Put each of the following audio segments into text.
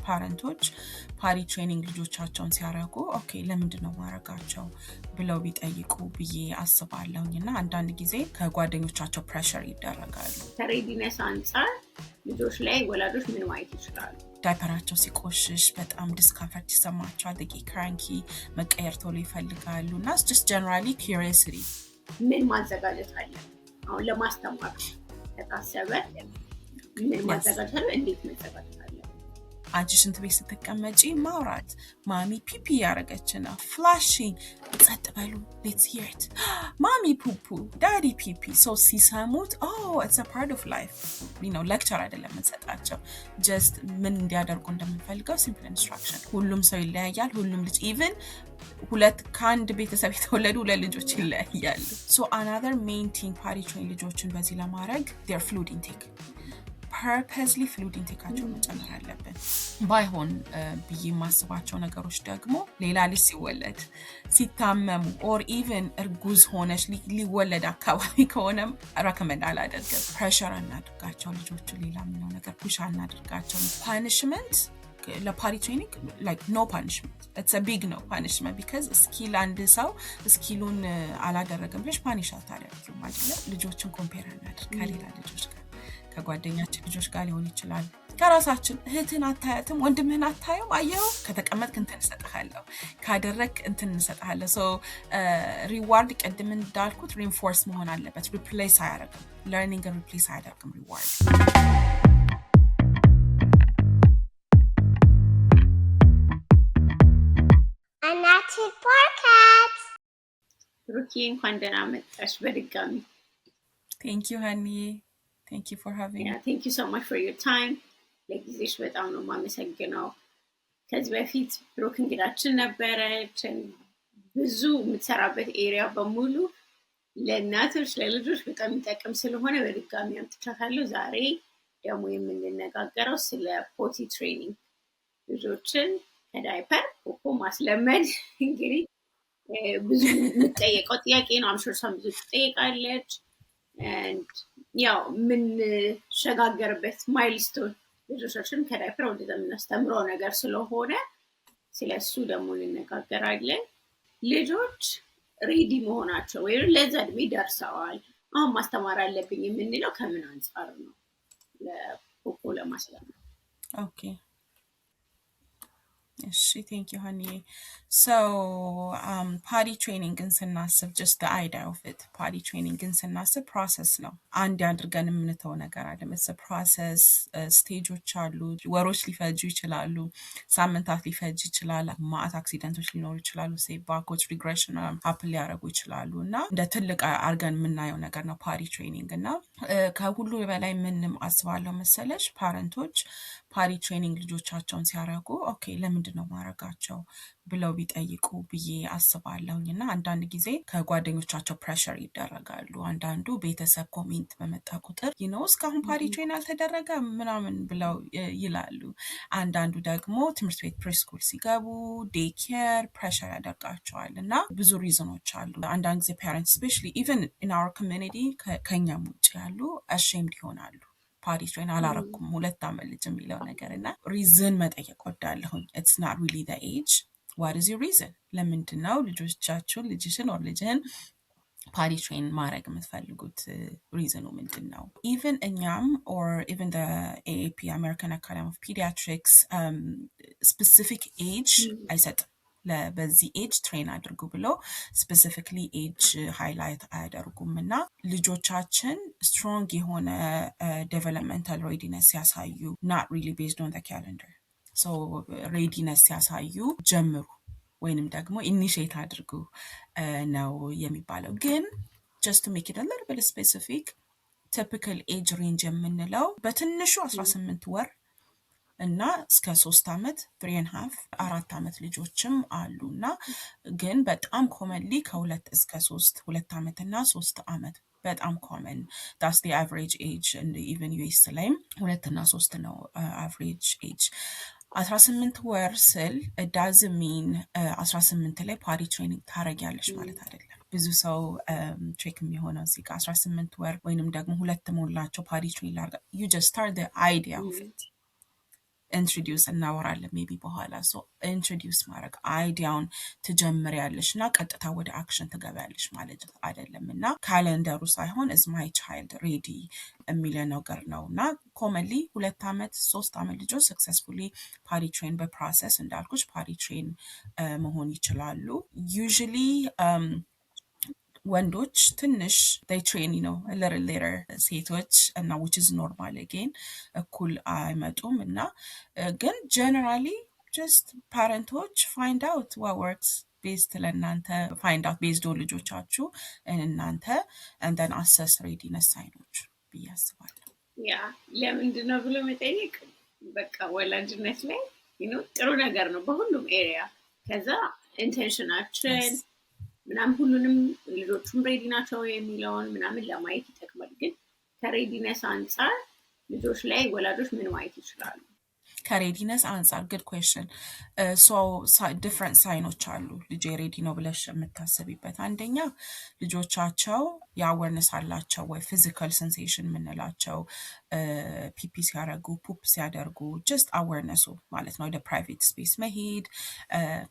ፓረንቶች ፓሪ ትሬኒንግ ልጆቻቸውን ሲያደርጉ ኦኬ ለምንድነው ማረጋቸው ብለው ቢጠይቁ ብዬ አስባለሁኝና አንዳንድ ጊዜ ከጓደኞቻቸው ፕሬሸር ይደረጋሉ። ከሬዲነስ አንፃር ልጆች ላይ ወላጆች ምን ማየት ይችላሉ? ዳይፐራቸው ሲቆሽሽ በጣም ዲስኮምፈርት ይሰማቸዋል። ክራንኪ መቀየር ቶሎ ይፈልጋሉ እና just generally curiosity ምን ማዘጋጀት አለ አሁን ለማስተማር ከታሰበ ምን ማዘጋጀት አለ? እንዴት ማዘጋጀት አለ? አንቺ ሽንት ቤት ስትቀመጪ ማውራት ማሚ ፒፒ ያረገች ነው ፍላሽንግ ጸጥ በሉ let's hear it ማሚ ፑፑ ዳዲ ፒፒ so ሲሰሙት it's a part of life lecture አይደለም እንሰጣቸው just ምን እንዲያደርጉ እንደምንፈልገው simple instruction ሁሉም ሰው ይለያያል ሁሉም ልጅ even ሁለት ከአንድ ቤተሰብ የተወለዱ ሁለት ልጆች ይለያያሉ so another main thing party train ልጆችን በዚህ ለማድረግ their fluid intake purposely fluid intakeአቸው መጨመር አለብን ባይሆን ብዬ ማስባቸው ነገሮች ደግሞ ሌላ ልጅ ሲወለድ ሲታመሙ or even እርጉዝ ሆነሽ ሊወለድ አካባቢ ከሆነም recommend አላደርግም pressure አናድርጋቸው ልጆቹ ሌላ ምንም ነገር push አናድርጋቸው punishment ለፓሪ ትሬኒንግ like no punishment it's a big no punishment because skill አንድ ሰው ስኪሉን አላደረገም ብለሽ ፓኒሽ አታደርጊም አይደለ ልጆችን ኮምፔር አናድርግ ከሌላ ልጆች ጋር ከጓደኛችን ልጆች ጋር ሊሆን ይችላል ከራሳችን እህትን አታያትም ወንድምህን አታየው አየው ከተቀመጥክ እንትን እንሰጥሃለሁ ካደረክ እንትን እንሰጥሃለሁ so reward ቀድም እንዳልኩት reinforce መሆን አለበት replace አያደርግም learning and replace አያደርግም reward Anati podcast ሩኪ እንኳን ደህና መጣሽ በድጋሚ Thank you honey Thank you for having me. Yeah, thank you so much for your time. ለጊዜሽ በጣም ነው ማመሰግነው። ከዚህ በፊት ብሩክ እንግዳችን ነበረች ብዙ የምትሰራበት ኤሪያ በሙሉ ለእናቶች ለልጆች በጣም የሚጠቅም ስለሆነ በድጋሚ አምጥቻታለሁ። ዛሬ ደግሞ የምንነጋገረው ስለ ፖቲ ትሬኒንግ ልጆችን ከዳይፐር ፖፖ ማስለመድ እንግዲህ ብዙ የምትጠየቀው ጥያቄ ነው። አምሹር ሰም ብዙ ትጠይቃለች and ያው ምን ሸጋገርበት ማይልስቶን ልጆቻችን ከዳይፐር ወደ የምናስተምረው ነገር ስለሆነ ስለሱ ደግሞ እንነጋገራለን። ልጆች ሬዲ መሆናቸው ወይ ለዛ እድሜ ደርሰዋል አሁን ማስተማር አለብኝ የምንለው ከምን አንፃር ነው ለፖፖ ለማስለመድ? Okay. Yes, thank you, honey. So, potty training in ስናስብ just the idea of it. Potty training in ስናስብ process ነው። አንድ አድርገን የምንተው ነገር አይደለም። It's a process. ስቴጆች አሉ። ወሮች ሊፈጁ ይችላሉ። ሳምንታት ሊፈጅ ይችላል። ማት አክሲደንቶች ሊኖሩ ይችላሉ። say backwards regression happen ሊያደርጉ ይችላሉ እና እንደ ትልቅ አድርገን የምናየው ነገር ነው potty training እና ከሁሉ በላይ ምንም አስባለሁ መሰለሽ ፓረንቶች ፓሪ ትሬኒንግ ልጆቻቸውን ሲያደርጉ ኦኬ ለምንድነው ማረጋቸው ብለው ቢጠይቁ ብዬ አስባለሁኝና አንዳንድ ጊዜ ከጓደኞቻቸው ፕሬሸር ይደረጋሉ አንዳንዱ ቤተሰብ ኮሜንት በመጣ ቁጥር እስካሁን ፓሪ ትሬን አልተደረገ ምናምን ብለው ይላሉ አንዳንዱ ደግሞ ትምህርት ቤት ፕሪስኩል ሲገቡ ዴይ ኬር ፕሬሸር ያደርጋቸዋልና ብዙ ሪዝኖች አሉ አንዳንድ ጊዜ ፓረንትስ especially even in our community ከኛም ውጭ ያሉ ashamed ይሆናሉ ፓሪ ትሬን አላረኩም 2 ዓመት ልጅ የሚለው ነገርና ሪዝን መጠየቅ ወዳለሁኝ it's not really the age what is your reason ለምንድነው ልጆቻችሁን ልጅሽን or ልጅህን ፓሪ ትሬን ማድረግ የምትፈልጉት ሪዝኑ ምንድነው even እኛም or even the AAP American Academy of Pediatrics specific age አይሰጥም ለበዚህ ኤጅ ትሬን አድርጉ ብሎ ስፔሲፊክሊ ኤጅ ሃይላይት አያደርጉምና ልጆቻችን ስትሮንግ የሆነ ዴቨሎፕመንታል ሬዲነስ ያሳዩ not really based on the calendar so readiness ያሳዩ ጀምሩ ወይንም ደግሞ ኢኒሺየት አድርጉ ነው የሚባለው ግን just to make it a little bit specific typical age range የምንለው በትንሹ 18 ወር እና እስከ 3 ዓመት 3.5 4 ዓመት ልጆችም አሉና ግን በጣም ኮመንሊ ከ2 እስከ 3 2 ዓመት እና 3 ዓመት በጣም ኮመን that's the average age and even US ላይ 2 እና 3 ነው average age 18 ወር ስል it doesn't mean 18 ላይ ፓሪ ትሬኒንግ ታረጊያለሽ ማለት አይደለም ብዙ ሰው ትሪክ የሚሆነው እዚህ ጋር 18 ወር ወይንም ደግሞ 2 ሞላቸው ፓሪ ትሬኒንግ you just start the idea of it ኢንትሮዲውስ እናወራለን ሜቢ በኋላ። ሶ ኢንትሮዲውስ ማድረግ አይዲያውን ትጀምሪያለሽ እና ቀጥታ ወደ አክሽን ትገቢያለሽ ማለት አይደለም። እና ካለንደሩ ሳይሆን ኢዝ ማይ ቻይልድ ሬዲ የሚለ ነገር ነው። እና ኮመንሊ 2 ዓመት 3 ዓመት ልጆች ሰክሰስፉሊ ፓዲ ትሬን በፕሮሰስ እንዳልኩሽ ፓዲ ትሬን መሆን ይችላሉ። ዩዥሊ ወንዶች ትንሽ they train a little later ሴቶች እና which is normal again እኩል አይመጡም እና ግን generally just ፓረንቶች find out what works based ለእናንተ find out based on ልጆቻችሁ እናንተ and then assess readiness ሳይኖች ብዬ አስባለሁ። ያ ለምንድን ነው ብሎ መጠየቅ በቃ ወላጅነት ላይ ጥሩ ነገር ነው በሁሉም ኤሪያ። ከዛ ኢንቴንሽናችን ምናምን ሁሉንም ልጆቹም ሬዲ ናቸው የሚለውን ምናምን ለማየት ይጠቅማል። ግን ከሬዲነስ አንጻር ልጆች ላይ ወላጆች ምን ማየት ይችላሉ? ከሬዲነስ አንጻር ጉድ ኩዌስችን። ሶ ዲፍረንት ሳይኖች አሉ ልጄ ሬዲ ነው ብለሽ የምታስቢበት። አንደኛ ልጆቻቸው የአወርነስ አላቸው ወይ ፊዚካል ሴንሴሽን የምንላቸው ፒፒ ሲያደርጉ ፑፕ ሲያደርጉ ጀስት አዌርነሱ ማለት ነው። ወደ ፕራይቬት ስፔስ መሄድ፣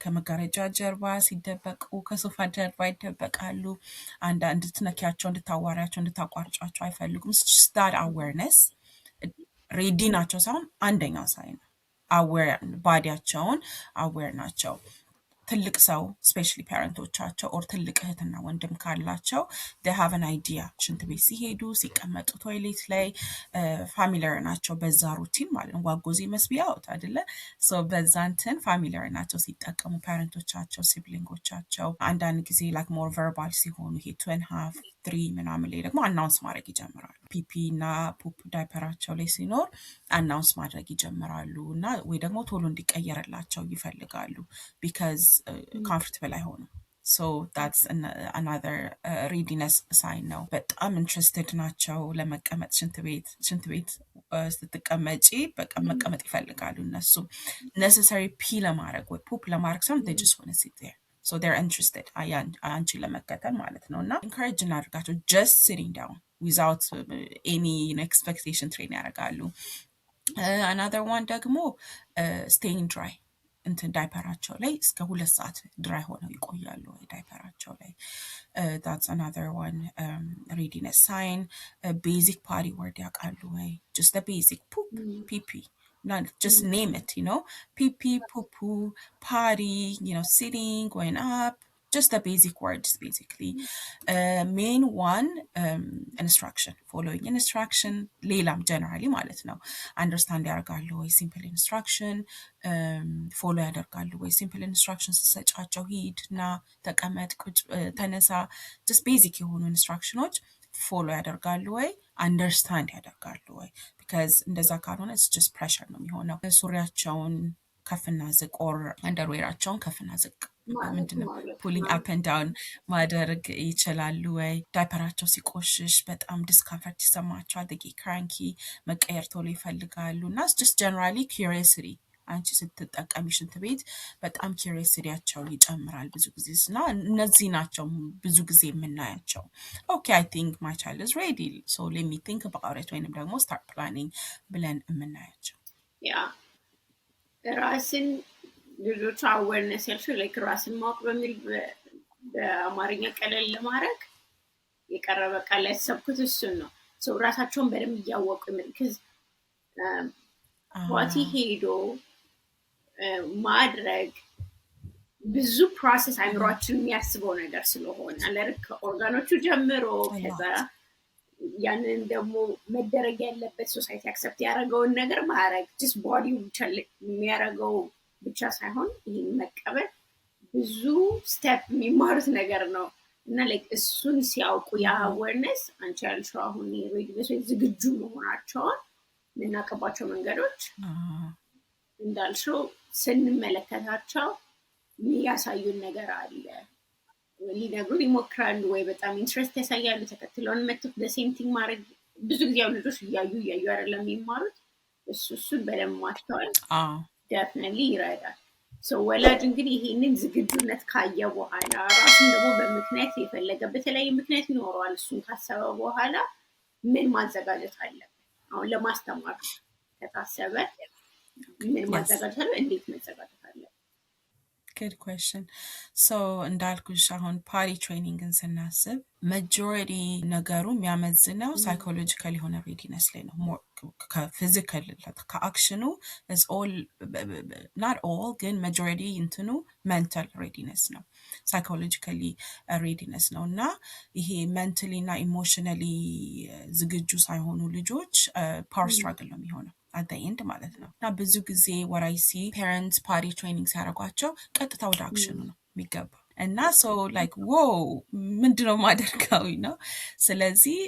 ከመጋረጃ ጀርባ ሲደበቁ ከሶፋ ጀርባ ይደበቃሉ። አንዳንድ ትነኪያቸው እንድታዋሪያቸው እንድታቋርጫቸው አይፈልጉም። ስታድ አዌርነስ ሬዲ ናቸው ሳይሆን አንደኛው ሳይን አዌር ባዲያቸውን አዌር ናቸው። ትልቅ ሰው ስፔሻሊ ፓረንቶቻቸው ኦር ትልቅ እህትና ወንድም ካላቸው they have an idea ሽንት ቤት ሲሄዱ ሲቀመጡ ቶይሌት ላይ ፋሚሊየር ናቸው በዛ ሩቲን ማለት ነው። ዋጎዚ መስቢ አውት አይደለ? ሶ በዛ እንትን ፋሚሊየር ናቸው ሲጠቀሙ ፓረንቶቻቸው ሲብሊንጎቻቸው። አንዳንድ ጊዜ ላይክ ሞር ቨርባል ሲሆኑ ይሄ 2.5 3 ምናምን ላይ ደግሞ አናውንስ ማድረግ ይጀምራሉ። ፒፒ እና ፑፕ ዳይፐራቸው ላይ ሲኖር አናውንስ ማድረግ ይጀምራሉ እና ወይ ደግሞ ቶሎ እንዲቀየርላቸው ይፈልጋሉ ቢካዝ ኮምፎርታብል አይሆኑም። ሶ that's another readiness sign ነው። በጣም ኢንትረስትድ ናቸው ለመቀመጥ ሽንት ቤት ስትቀመጪ በቃ መቀመጥ ይፈልጋሉ እነሱ። necessary ፒ ለማድረግ ወይ ፑፕ ለማድረግ ሳይሆን they just want to sit there. So they're interested አንቺን ለመከተል ማለት ነው። እና encourage እናድርጋቸው just sitting down without any expectation train ያደርጋሉ። another one ደግሞ staying dry እንትን ዳይፐራቸው ላይ እስከ 2 ሰዓት ድራይ ሆነው ይቆያሉ ዳይፐራቸው ላይ። that's another one readiness sign. basic potty word ያውቃሉ ወይ? just the basic poop pee not just name it, pee pee poo poo potty, sitting, going up, just the basic words basically. main one instruction, following instruction ሌላም generally ማለት ነው understand ያደርጋሉ ወይ simple instruction follow ያደርጋሉ ወይ simple instruction ስሰጫቸው ሂድና ተቀመጥ ቁጭ ተነሳ just basic የሆኑ ኢንስትራክሽኖች ፎሎ ያደርጋሉ ወይ አንደርስታንድ ያደርጋሉ ወይ? ቢካዝ እንደዛ ካልሆነ it's just pressure ነው የሚሆነው። ሱሪያቸውን ከፍና ዝቅ ኦር አንደርዌራቸውን ከፍና ዝቅ ምንድነው ፑሊንግ አፕ ኤንድ ዳውን ማድረግ ይችላሉ ወይ? ዳይፐራቸው ሲቆሽሽ በጣም ዲስኮምፈርት ይሰማቸዋል። they get cranky መቀየር ቶሎ ይፈልጋሉ እና it's just generally curiosity አንቺ ስትጠቀሚ ሽንት ቤት በጣም ኪዩሪዮሲቲያቸው ይጨምራል ብዙ ጊዜ እና እነዚህ ናቸው ብዙ ጊዜ የምናያቸው። ኦኬ አይ ቲንክ ማይ ቻይልድ ኢዝ ሬዲ ሶ ሌት ሚ ቲንክ አባውት ኢት ወይንም ደግሞ ስታርት ፕላኒንግ ብለን የምናያቸው። ያ ራስን ልጆቹ አዌርነስ ያልሽው ላይክ ራስን ማወቅ በሚል በአማርኛ ቀለል ለማድረግ የቀረበ ቃል ያሰብኩት እሱን ነው። ሰው ራሳቸውን በደንብ እያወቁ ምክዝ ዋቲ ሄዶ ማድረግ ብዙ ፕሮሰስ አይምሯችን የሚያስበው ነገር ስለሆነ ለርክ ኦርጋኖቹ ጀምሮ ከዛ ያንን ደግሞ መደረግ ያለበት ሶሳይቲ አክሰፕት ያደረገውን ነገር ማድረግ just ቦዲው የሚያደርገው ብቻ ሳይሆን ይህን መቀበል ብዙ ስቴፕ የሚማሩት ነገር ነው እና ላይክ እሱን ሲያውቁ ያ አዌርነስ አንቺ ያልሽው አሁን ሬዲነስ ወይ ዝግጁ መሆናቸውን የምናውቅባቸው መንገዶች እንዳልሽው ስንመለከታቸው የሚያሳዩን ነገር አለ። ሊነግሩን ይሞክራሉ ወይ በጣም ኢንትረስት ያሳያሉ። ተከትለውን መጥተው በሴም ቲንግ ማድረግ ብዙ ጊዜ ያው ልጆች እያዩ አይደለም የሚማሩት። እሱን በደንብ ማስተዋል ዴፊኒትሊ ይረዳል። ወላጅ እንግዲህ ይሄንን ዝግጁነት ካየ በኋላ ራሱን ደግሞ በምክንያት የፈለገበት የተለያየ ምክንያት ይኖረዋል። እሱን ካሰበ በኋላ ምን ማዘጋጀት አለበት? አሁን ለማስተማር ከታሰበ ምን Yes. ማዘጋጀት አለ እንዴት መዘጋጀት አለ? Good question. So እንዳልኩሽ አሁን ፓሪ ትሬኒንግን ስናስብ መጆሪቲ ነገሩ የሚያመዝነው ሳይኮሎጂካል የሆነ ሬዲነስ ላይ ነው። ከፊዚካል ከአክሽኑ ናት ኦል ግን መጆሪቲ እንትኑ ሜንታል ሬዲነስ ነው፣ ሳይኮሎጂካሊ ሬዲነስ ነው። እና ይሄ ሜንታሊ እና ኢሞሽናሊ ዝግጁ ሳይሆኑ ልጆች ፓወር ስትራግል ነው የሚሆነው at the end ማለት ነው። እና ብዙ ጊዜ what I see parents ፓሪ ትሬኒንግ ሲያደርጓቸው ቀጥታ ወደ አክሽኑ ነው የሚገባው እና ሶ ላይክ ዎው ምንድነው ማደርጋዊ ነው። ስለዚህ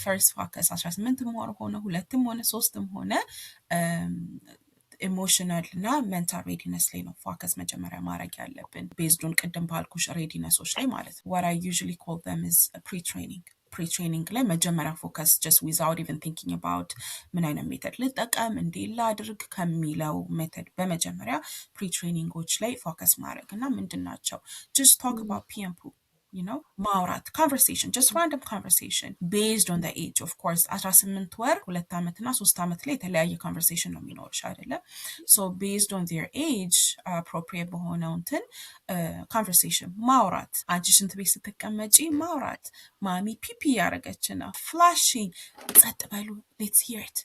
ፈርስት ፎከስ 18ም ሆነ 2ም ሆነ 3ም ሆነ ኢሞሽናል እና ሜንታል ሬዲነስ ላይ ነው ፎከስ መጀመሪያ ማድረግ ያለብን ቤዝዶን ቅድም ባልኩሽ ሬዲነሶች ላይ ማለት ነው። what I usually call them is pre-training ላይ መጀመሪያ ፎከስ just without even thinking about ምን አይነት ሜተድ ልጠቀም እንዴ ላድርግ ከሚለው ሜተድ በመጀመሪያ pre-trainingዎች ላይ ፎከስ ማድረግ እና ምንድን ናቸው just talk about pee and poo, you know, ማውራት conversation, just random conversation based on the age of course 18 ወር 2 ዓመትና 3 ዓመት ላይ የተለያየ conversation ነው የሚኖርሽ አይደለ? so based on their age appropriate በሆነው እንትን conversation ማውራት አንቺ ሽንት ቤት ስትቀመጪ ማውራት ማሚ ፒፒ ያደረገች ነው ፍላሽንግ ጸጥ በሉ let's hear it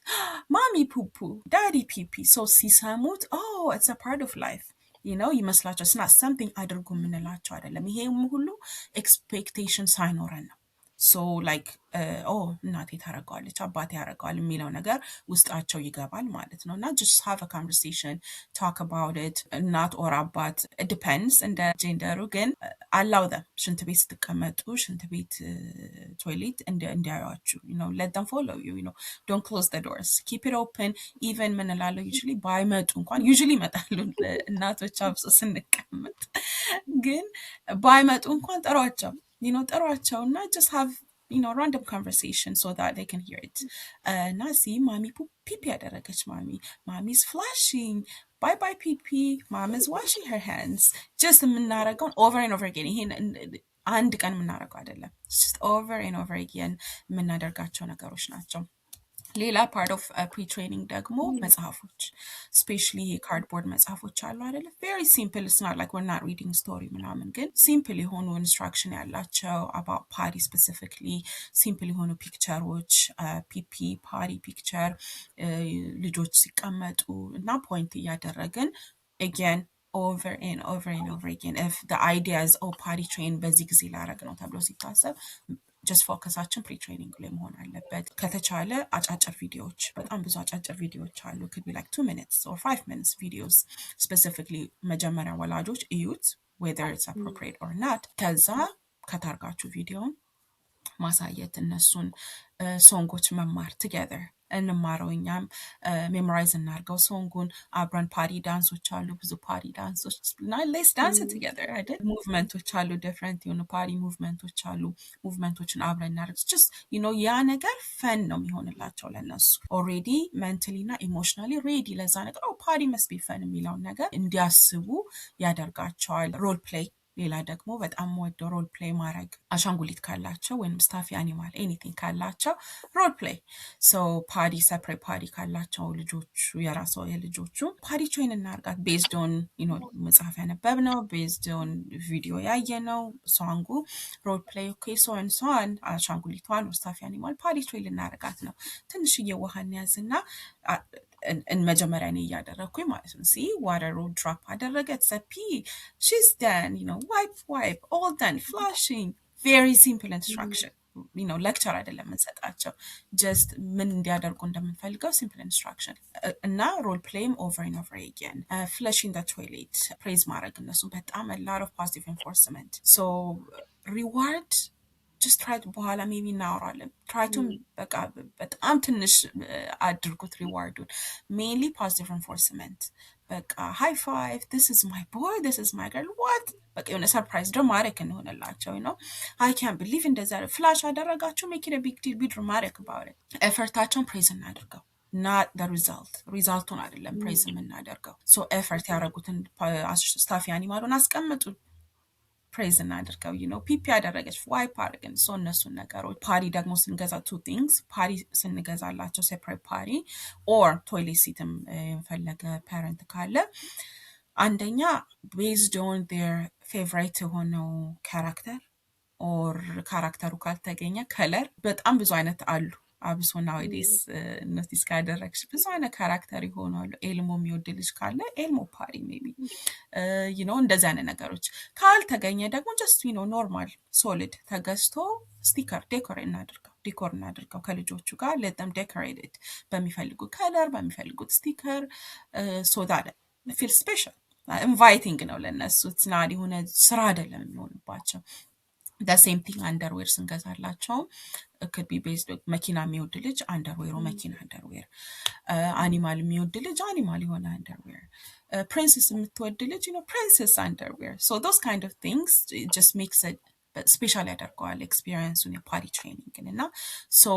ማሚ ፑፑ ዳዲ ፒፒ so ሲሰሙት oh it's a part of life you know ይመስላቸው it's not something አድርጉ የምንላቸው አይደለም። ይሄም ሁሉ ኤክስፔክቴሽን ሳይኖረን ነው። so like oh እናቴ ታረጋለች አባቴ ያረጋል የሚለው ነገር ውስጣቸው ይገባል ማለት ነው። እና just have a conversation, talk about it. እናት or አባት it depends እንደ ጀንደሩ ግን allow them ሽንት ቤት ስትቀመጡ ሽንት ቤት ቶይሌት እንዲያዩአችሁ you know let them follow you, you know don't close the doors, keep it open. even ምን እላለሁ usually ባይመጡ እንኳን usually ይመጣሉ እናቶች አብሶ ስንቀመጥ ግን ባይመጡ እንኳን ጥሯቸው you know ጥሯቸው እና just have you know random conversation so that they can hear it. እና see mommy ፒፒ ያደረገች mommy's flashing bye bye ፒፒ mom is washing her hands just የምናረገውን over and over again ይሄን አንድ ቀን የምናረገው አይደለም just over and over again የምናደርጋቸው ነገሮች ናቸው። ሌላ part of pre-training ደግሞ መጽሐፎች especially cardboard መጽሐፎች አሉ አይደለ? very simple, it's not like we're not reading story ምናምን ግን simple የሆኑ instruction ያላቸው about party specifically simple የሆኑ ፒክቸሮች ፒፒ party picture ልጆች ሲቀመጡ እና point እያደረግን again over and over and over again if the idea is oh party train በዚህ ጊዜ ላረግ ነው ተብሎ ሲታሰብ just ፎከሳችን pre-training ላይ መሆን አለበት። ከተቻለ አጫጭር ቪዲዮዎች በጣም ብዙ አጫጭር ቪዲዮዎች አሉ could be like 2 minutes or 5 minutes videos specifically መጀመሪያ ወላጆች እዩት whether it's appropriate or not ከዛ ከታርጋችሁ ቪዲዮን ማሳየት እነሱን ሶንጎች መማር together እንማረው እኛም ሜሞራይዝ እናርገው ሶንጉን አብረን ፓሪ ዳንሶች አሉ ብዙ ፓሪ ዳንሶች እና let's dance it together አይደል? ሙቭመንቶች አሉ different የሆኑ ፓሪ ሙቭመንቶች አሉ ሙቭመንቶችን አብረን እናርግ just you know ያ ነገር ፈን ነው የሚሆንላቸው ለነሱ already mentally እና emotionally ready ለዛ ነገር ፓሪ must be fun የሚለውን ነገር እንዲያስቡ ያደርጋቸዋል። ሮል ፕሌይ ሌላ ደግሞ በጣም ወደው ሮል ፕሌይ ማድረግ አሻንጉሊት ካላቸው ወይም ስታፊ አኒማል ኤኒቲንግ ካላቸው ሮል ፕሌይ ሶ ፓዲ ሰፕሬት ፓዲ ካላቸው ልጆቹ የራሱ የልጆቹ ፓዲ ትሬን እናርጋት ቤዝድ ኦን ዩ ኖ መጽሐፍ ያነበብነው ቤዝድ ኦን ቪዲዮ ያየነው ሶንጉ ሮል ፕሌይ ኦኬ ሶ ኤንድ ሶ ኦን አሻንጉሊቷን ስታፊ አኒማል ፓዲ ትሬን ልናርጋት ነው። ትንሽዬ ውሃን ያዝና መጀመሪያ እኔ እያደረኩኝ ማለት ነው see water drop አደረገች ሰፒ she's done you know wipe all done flushing very simple instruction you know lecture አይደለም እንሰጣቸው just ምን እንዲያደርጉ እንደምንፈልገው simple instruction እና role playing over and over again flushing the toilet praise ማድረግ እነሱ በጣም a lot of positive enforcement so reward just try to በኋላ maybe እናወራለን try to በቃ በጣም ትንሽ አድርጉት ሪዋርዱን mainly positive reinforcement በቃ high five this is my boy this is my girl what በቃ የሆነ ሰርፕራይዝ ደግሞ ማድረግ እንሆንላቸው ነው I can't believe እንደዛ ፍላሽ አደረጋችሁ make it a big deal be dramatic about it ኤፈርታቸውን ፕሬዝ እናድርገው not the resultun አይደለም ፕሬዝ የምናደርገው so effort ያደረጉትን ስታፊ አኒማሉን አስቀምጡ ፕሬዝ እናድርገው ፒፒ ያደረገች ዋይፕ አድርገን እነሱን ነገሮች ፓዲ ደግሞ ስንገዛ ቱ ቲንግስ ፓዲ ስንገዛላቸው ሴፕሬት ፓዲ ኦር ቶይሌት ሲትም የፈለገ ፓረንት ካለ አንደኛ ቤዝድ ኦን ዴር ፌቨራይት የሆነው ካራክተር ኦር ካራክተሩ ካልተገኘ ከለር በጣም ብዙ አይነት አሉ። አብሶ ናዊዴስ ኖቲስ ካደረግሽ ብዙ አይነት ካራክተር ይሆናሉ። ኤልሞ የሚወድ ልጅ ካለ ኤልሞ ፓሪ ሜቢ እንደዚህ አይነት ነገሮች ካልተገኘ ደግሞ ጀስት ኖርማል ሶሊድ ተገዝቶ ስቲከር ዲኮር እናድርገው ከልጆቹ ጋር ለተም ዴኮሬትድ በሚፈልጉ ከለር በሚፈልጉት ስቲከር ሶ ዳት ፊል ስፔሻል ኢንቫይቲንግ ነው ለነሱ ትናድ የሆነ ስራ አይደለም የሚሆንባቸው። ሴም ቲንግ አንደርዌር ስንገዛላቸው could be based መኪና የሚወድ ልጅ አንደርዌሩ መኪና አንደርዌር፣ አኒማል የሚወድ ልጅ አኒማል የሆነ አንደርዌር፣ ፕሪንሰስ የምትወድ ልጅ ፕሪንሰስ አንደርዌር። so those kind of things just makes it ስፔሻል ያደርገዋል ኤክስፒሪየንሱን የፓዲ ትሬኒንግን እና ሶ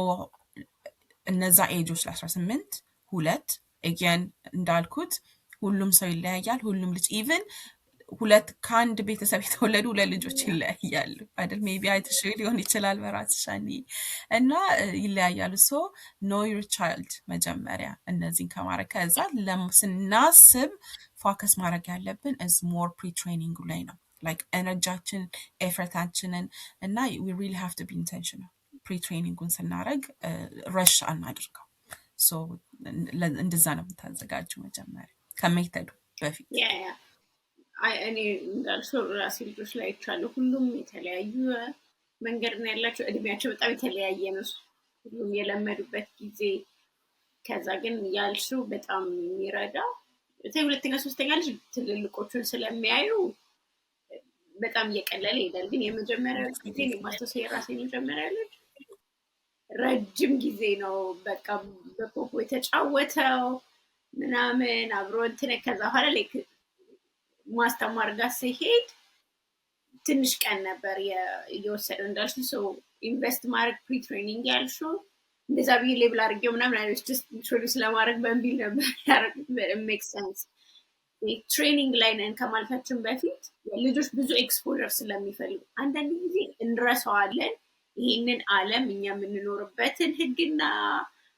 እነዛ ኤጆች ለ18 ሁለት again እንዳልኩት ሁሉም ሰው ይለያያል። ሁሉም ልጅ ኢቭን ሁለት ከአንድ ቤተሰብ የተወለዱ ሁለት ልጆች ይለያያሉ አይደል? ሜቢ አይተሽ ሊሆን ይችላል በራስሽ እና ይለያያሉ። ሶ ኖ ዩር ቻይልድ መጀመሪያ እነዚህን ከማድረግ ከዛ ስናስብ ፎከስ ማድረግ ያለብን is more pre-training ላይ ነው like ኤነርጂያችን ኤፈርታችንን እና we really have to be intentional pre-trainingን ስናደርግ ረሽ አናድርገው። ሶ እንደዛ ነው የምታዘጋጁ መጀመሪያ ከመሄዱ በፊት። እኔ እንዳልሽው ራሴ ልጆች ላይ አይቻለሁ። ሁሉም የተለያዩ መንገድ ነው ያላቸው። እድሜያቸው በጣም የተለያየ ነው ሁሉም የለመዱበት ጊዜ። ከዛ ግን ያልሽው በጣም የሚረዳው ሁለተኛ ሶስተኛ ልጅ ትልልቆቹን ስለሚያዩ በጣም እየቀለለ ይሄዳል። ግን የመጀመሪያ ጊዜ የማስተሰው የራሴ የመጀመሪያ ልጅ ረጅም ጊዜ ነው በቃ በፖፖ የተጫወተው ምናምን አብሮ እንትን ከዛ በኋላ ላይ ማስተማር ጋር ሲሄድ ትንሽ ቀን ነበር እየወሰደ እንዳልሽ ሰው ኢንቨስት ማድረግ ፕሪ ትሬኒንግ ያልሽው እንደዛ ብዬ ሌብል አድርጌው ምናምን አይነት ጀስት ኢንትሮዲውስ ለማድረግ በሚል ነበር ያደረግኩት። ሜክ ሴንስ። ትሬኒንግ ላይ ነን ከማለታችን በፊት ልጆች ብዙ ኤክስፖዠር ስለሚፈልጉ አንዳንድ ጊዜ እንረሳዋለን ይሄንን ዓለም እኛ የምንኖርበትን ህግና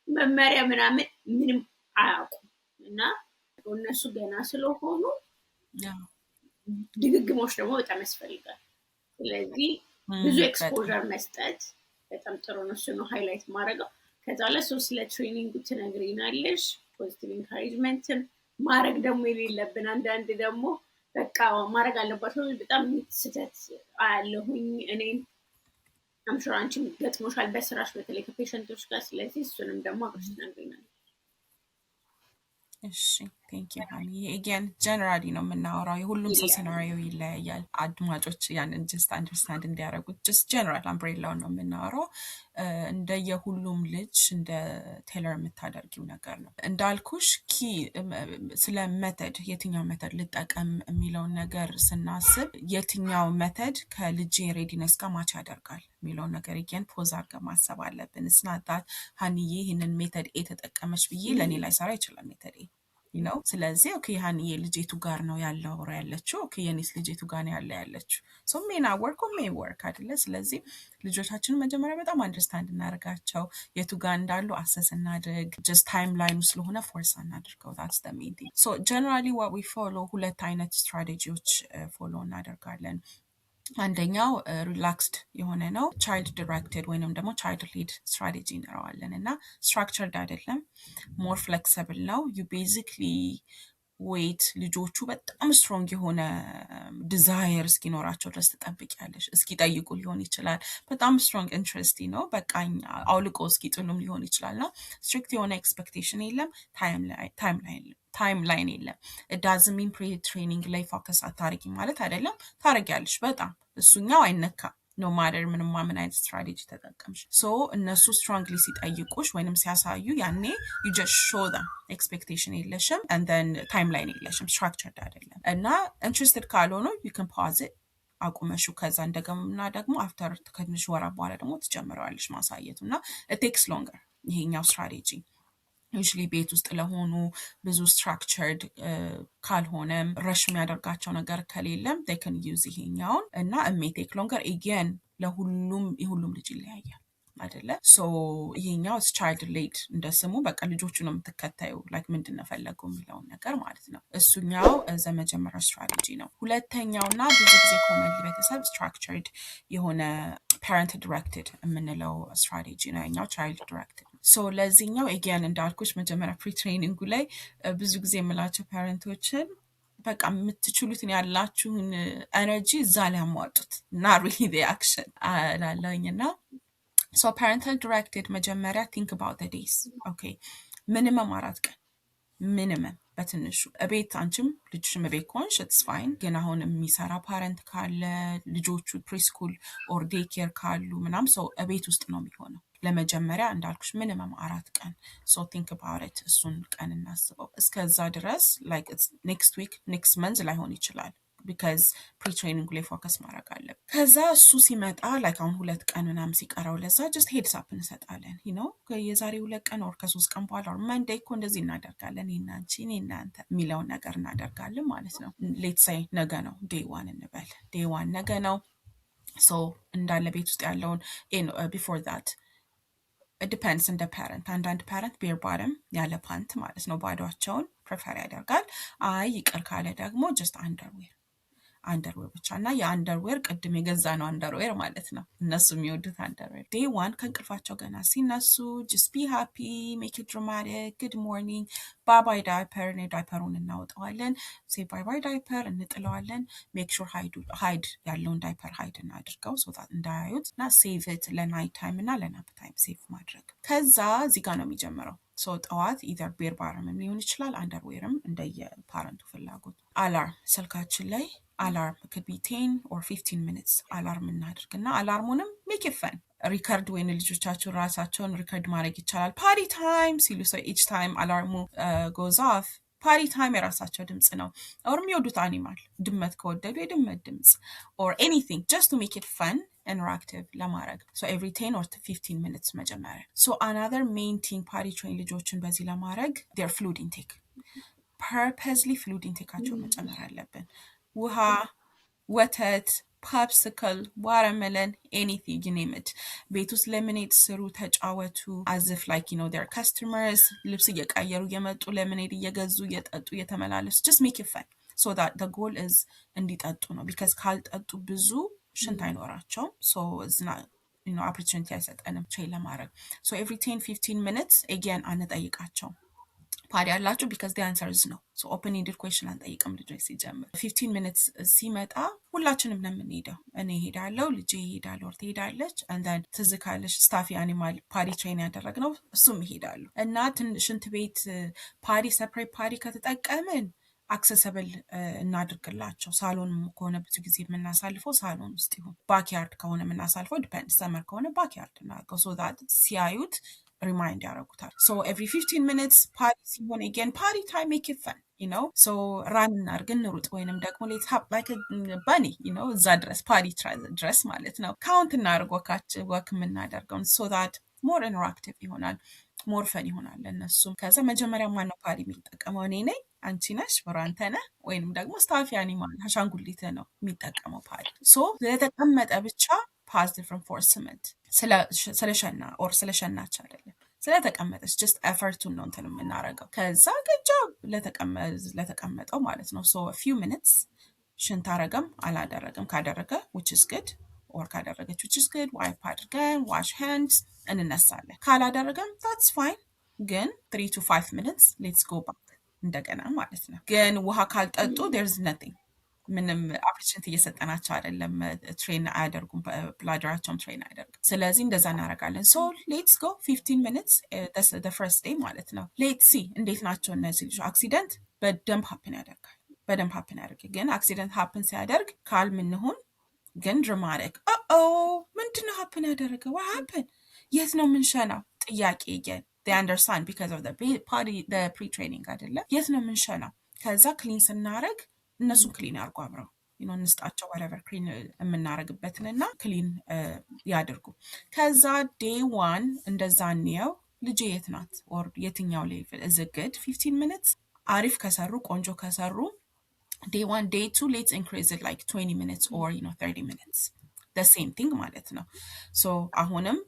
መመሪያ ምናምን ምንም አያውቁም እና እነሱ ገና ስለሆኑ ድግግሞች ደግሞ በጣም ያስፈልጋል። ስለዚህ ብዙ ኤክስፖዠር መስጠት በጣም ጥሩ ነው። እሱ ነው ሃይላይት ማድረገው። ከዛ ለሶስት ስለ ትሬኒንጉ ትነግሪናለሽ። ፖዚቲቭ ኢንካሬጅመንትም ማድረግ ደግሞ የሌለብን አንዳንድ ደግሞ በቃ ማድረግ አለባቸው በጣም ስህተት አያለሁኝ እኔም አምሹር አንቺም ገጥሞሻል በስራሽ በተለይ ከፔሸንቶች ጋር። ስለዚህ እሱንም ደግሞ አብረሽ ትነግሪናለሽ። እሺ ቴንክ ዩ ሃኒ። again ጀነራሊ ነው የምናወራው የሁሉም ሰው ሲናሪዮ ይለያያል። አድማጮች ያንን ጀስት አንደርስታንድ እንዲያደርጉት ጀስት ጀነራል አምብሬላውን ነው የምናወራው። እንደ የሁሉም ልጅ እንደ ቴለር የምታደርጊው ነገር ነው እንዳልኩሽ። ኪ ስለ ሜተድ የትኛው ሜተድ ልጠቀም የሚለውን ነገር ስናስብ የትኛው ሜተድ ከልጅ ሬዲነስ ጋር ማች ያደርጋል የሚለውን ነገር again ፖዝ አድርገን ማሰብ አለብን። ስናታት ሃኒዬ ይህንን ሜተድ ኤ ተጠቀመች ብዬ ለእኔ ላይ ሰራ ይችላል ሜተድ ኤ ስለዚህ ኦኬ ሃኒዬ ልጄቱ ጋር ነው ያለው ያለችው ኦኬ የኔስ ልጄቱ ጋር ነው ያለችው ሶ ሜና ወርክ ሜይ ወርክ አይደለ? ስለዚህ ልጆቻችንን መጀመሪያ በጣም አንደርስታንድ እናደርጋቸው፣ የቱ ጋር እንዳሉ አሰስ እናድርግ። ጀስት ታይም ላይኑ ስለሆነ ፎርስ አናድርገው። that's the main thing. so generally what we follow ሁለት አይነት ስትራቴጂዎች ፎሎ እናደርጋለን። አንደኛው ሪላክስድ የሆነ ነው ቻይልድ ዲሬክትድ ወይንም ደግሞ ቻይልድ ሊድ ስትራቴጂ እንለዋለን እና ስትራክቸርድ አይደለም፣ ሞር ፍሌክሲብል ነው። ዩ ቤዚክሊ ዌይት ልጆቹ በጣም ስትሮንግ የሆነ ዲዛየር እስኪኖራቸው ድረስ ትጠብቂያለሽ። እስኪጠይቁ ሊሆን ይችላል። በጣም ስትሮንግ ኢንትረስቲ ነው በቃ አውልቆ እስኪጥሉም ሊሆን ይችላል እና ስትሪክት የሆነ ኤክስፔክቴሽን የለም፣ ታይም ላይን የለም። ዳዝንት ሚን ፕሪ ትሬኒንግ ላይ ፎከስ አታርጊ ማለት አይደለም፣ ታረጊያለሽ በጣም እሱኛው አይነካም። ኖ ማተር ምንም ምን አይነት ስትራቴጂ ተጠቀምሽ። ሶ እነሱ ስትሮንግሊ ሲጠይቁሽ ወይንም ሲያሳዩ ያኔ you just show them expectation የለሽም and then timeline የለሽም፣ structured አይደለም እና interested ካልሆኑ you can pause it አቁመሹ። ከዛ እንደገና ደግሞ after ከትንሽ ወራት በኋላ ደግሞ ትጀምረዋለሽ ማሳየቱ እና it takes longer ይሄኛው ስትራቴጂ ዩዥሊ ቤት ውስጥ ለሆኑ ብዙ ስትራክቸርድ ካልሆነም ረሽ የሚያደርጋቸው ነገር ከሌለም they can use ይሄኛውን እና may take longer again የሁሉም ልጅ ይለያያል አይደለ ሶ ይሄኛው ቻይልድ ሌድ እንደ ስሙ በቃ ልጆቹ ነው የምትከታዩ ላይክ ምንድን ነው ፈለጉ የሚለውን ነገር ማለት ነው እሱኛው መጀመሪያ ስትራቴጂ ነው ሁለተኛውና ብዙ ጊዜ ኮመንሊ ቤተሰብ ስትራክቸርድ የሆነ ፓረንት ዲሬክትድ የምንለው ስትራቴጂ ነው ያኛው ቻይልድ ዲሬክትድ ሶ ለዚህኛው ኤጊያን እንዳልኩሽ መጀመሪያ ፕሪ ትሬኒንጉ ላይ ብዙ ጊዜ የምላቸው ፓረንቶችን በቃ የምትችሉትን ያላችሁን ኤነርጂ እዛ ላይ አሟጡት እና ሪሊ አክሽን ላለኝ እና ሶ ፓረንታል ዲሬክትድ መጀመሪያ ቲንክ አባውት ዴይስ ኦኬ ሚኒመም 4 ቀን ሚኒመም በትንሹ እቤት አንቺም ልጅሽም እቤት ከሆንሽ ኢትስ ፋይን ግን አሁን የሚሰራ ፓረንት ካለ ልጆቹ ፕሪስኩል ኦር ዴይ ኬር ካሉ ምናምን ሰው እቤት ውስጥ ነው የሚሆነው ለመጀመሪያ እንዳልኩሽ ሚኒመም 4 ቀን ሶ ቲንክ አባውት እሱን ቀን እናስበው እስከዛ ድረስ ላይክ ኔክስት ዊክ ኔክስት መንዝ ላይሆን ይችላል ቢካዝ ፕሪ ትሬኒንግ ላይ ፎከስ ማድረግ አለብን ከዛ እሱ ሲመጣ ላይክ አሁን 2 ቀን ምናምን ሲቀረው ለዛ ጀስት ሄድስ አፕ እንሰጣለን የዛሬ 2 ቀን ኦር ከ3 ቀን በኋላ ኦር መንዴይ እኮ እንደዚህ እናደርጋለን እኔና አንቺ እኔ እናንተ የሚለውን ነገር እናደርጋለን ማለት ነው ሌትስ ሴይ ነገ ነው ዴይ 1 እንበል ዴይ 1 ነገ ነው ሶ እንዳለ ቤት ውስጥ ያለውን ቢፎር ዛት ዲፔንድስ እንደ ፓረንት አንዳንድ ፓረንት ቤር ባረም ያለ ፓንት ማለት ነው ባዷቸውን ፕሬፈር ያደርጋል አይ ይቅር ካለ ደግሞ ጀስት አንደርዌር ብቻ እና የአንደርዌር ቅድም የገዛ ነው አንደርዌር ማለት ነው እነሱ የሚወዱት አንደርዌር ዴይ 1 ከእንቅልፋቸው ገና ሲነሱ ጀስት ቢ ሃፒ ሜክ ኢት ድራማቲክ ጉድ ሞርኒንግ ባይ ዳይፐር ዳይፐሩን እናወጣዋለን ሴ ባይ ዳይፐር እንጥለዋለን ሜክ ሹር ሃይድ ያለውን ዳይፐር ሃይድ እናድርገው ሶታት እንዳያዩት እና ሴቭ ኢት ለናይት ታይም እና ለናፕ ታይም ሴቭ ማድረግ ከዛ እዚህ ጋር ነው የሚጀምረው ሶ ጠዋት ኢዘር ቤር ባረምም ሊሆን ይችላል አንደርዌርም እንደየፓረንቱ ፍላጎት አላርም ስልካችን ላይ አላርም could be 10 or 15 minutes አላርም እናድርግና አላርሙንም make it fun ሪከርድ ወይን ልጆቻችሁ ራሳቸውን ሪከርድ ማድረግ ይቻላል ፓርቲ ታይም ሲሉ ሰው each time አላርሙ goes off ፓርቲ ታይም የራሳቸው ድምጽ ነው or የሚወዱት አኒማል ድመት ከወደዱ የድመት ድምጽ or anything just to make it fun interactive ለማድረግ so every 10 or 15 minutes መጀመሪያ so another main thing party train ልጆችን በዚህ ለማድረግ their fluid intake purposely fluid intakeአቸውን መጨመር አለብን ውሃ ወተት ፖፕሲክል ዋተርሜለን anything you name it ቤት ውስጥ ለሚኔድ ስሩ ተጫወቱ as if like their customers ልብስ እየቀየሩ እየመጡ ለሚኔድ እየገዙ እየጠጡ እየተመላለሱ just make it fun so that the goal is እንዲጠጡ ነው because ካልጠጡ ብዙ ሽንት አይኖራቸውም so it's not opportunity አይሰጠንም ትሬን ለማድረግ so every 10-15 minutes again አንጠይቃቸው ፓዲ አላችሁ because the answer is no so open-ended question አንጠይቅም ልጆች ሲጀምር 15 minutes ሲመጣ ሁላችንም ነው የምንሄደው እኔ ሄዳለሁ ልጄ ይሄዳል ወር ትሄዳለች and then ትዝ ካለሽ ስታፊ አኒማል ፓዲ ትሬን ያደረግነው እሱም ይሄዳሉ እና ሽንት ቤት ፓዲ ሰፕሬት ፓዲ ከተጠቀምን አክሰሰብል እናድርግላቸው ሳሎን ከሆነ ብዙ ጊዜ የምናሳልፈው ሳሎን ውስጥ ይሁን ባክያርድ ከሆነ የምናሳልፈው ዲፔንድ ሰመር ከሆነ ባክያርድ እናድርገው so that ሲያዩት remind ያደርጉታል so every 15 minutes party ሲሆን again party time make it fun so run እናድርግን ሩጥ ወይንም ደግሞ let's have like a bunny እዛ ድረስ party ድረስ ማለት ነው count እናድርግ ወክ የምናደርገው so that more interactive ይሆናል more fun ይሆናል እነሱም ከዛ መጀመሪያ ማነው ፓዲ የሚጠቀመው እኔ ነኝ አንቺ ነሽ ወራንተ ነህ ወይንም ደግሞ ስታፊ አኒማል አሻንጉሊት ነው የሚጠቀመው ፓዲ so ለተቀመጠ ብቻ positive reinforcement ስለሸና or ስለሸናች አይደለም ስለተቀመጠች just effortቱን ነው እንትን የምናደርገው ከዛ ገጃብ ለተቀመጠው ማለት ነው so a few minutes ሽንት አረገም አላደረገም ካደረገ which is good or ካደረገች which is good wipe አድርገን wash hands እንነሳለን ካላደረገም that's fine ግን 3 to 5 minutes let's go back እንደገና ማለት ነው ግን ውሃ ካልጠጡ there's nothing ምንም ኦፖርቹኒቲ እየሰጠናቸው አይደለም ትሬን አያደርጉም ብላደራቸውም ትሬን አያደርጉም ስለዚህ እንደዛ እናደርጋለን so let's go 15 minutes that's the first day ማለት ነው let's see እንዴት ናቸው እነዚህ ልጆች አክሲደንት በደንብ ሀፕን ያደርግ ግን አክሲደንት ሀፕን ሲያደርግ ካልም እንሁን ግን ድራማቲክ ምንድነው ሀፕን ያደረገው what happened የት ነው የምንሸናው ጥያቄ again they understand because of the pre-training አይደለም የት ነው የምንሸናው ከዛ ክሊን ስናደርግ እነሱን ክሊን ያርጉ አብረው እንስጣቸው whatever ክሊን የምናረግበትንና ክሊን ያድርጉ ከዛ day 1 እንደዛ ነው ልጄ የት ናት ኦር የትኛው ሌቭል is it good 15 minutes አሪፍ ከሰሩ ቆንጆ ከሰሩ day 1 day 2 let's increase it like 20 minutes or 30 minutes the same thing ማለት ነው so አሁንም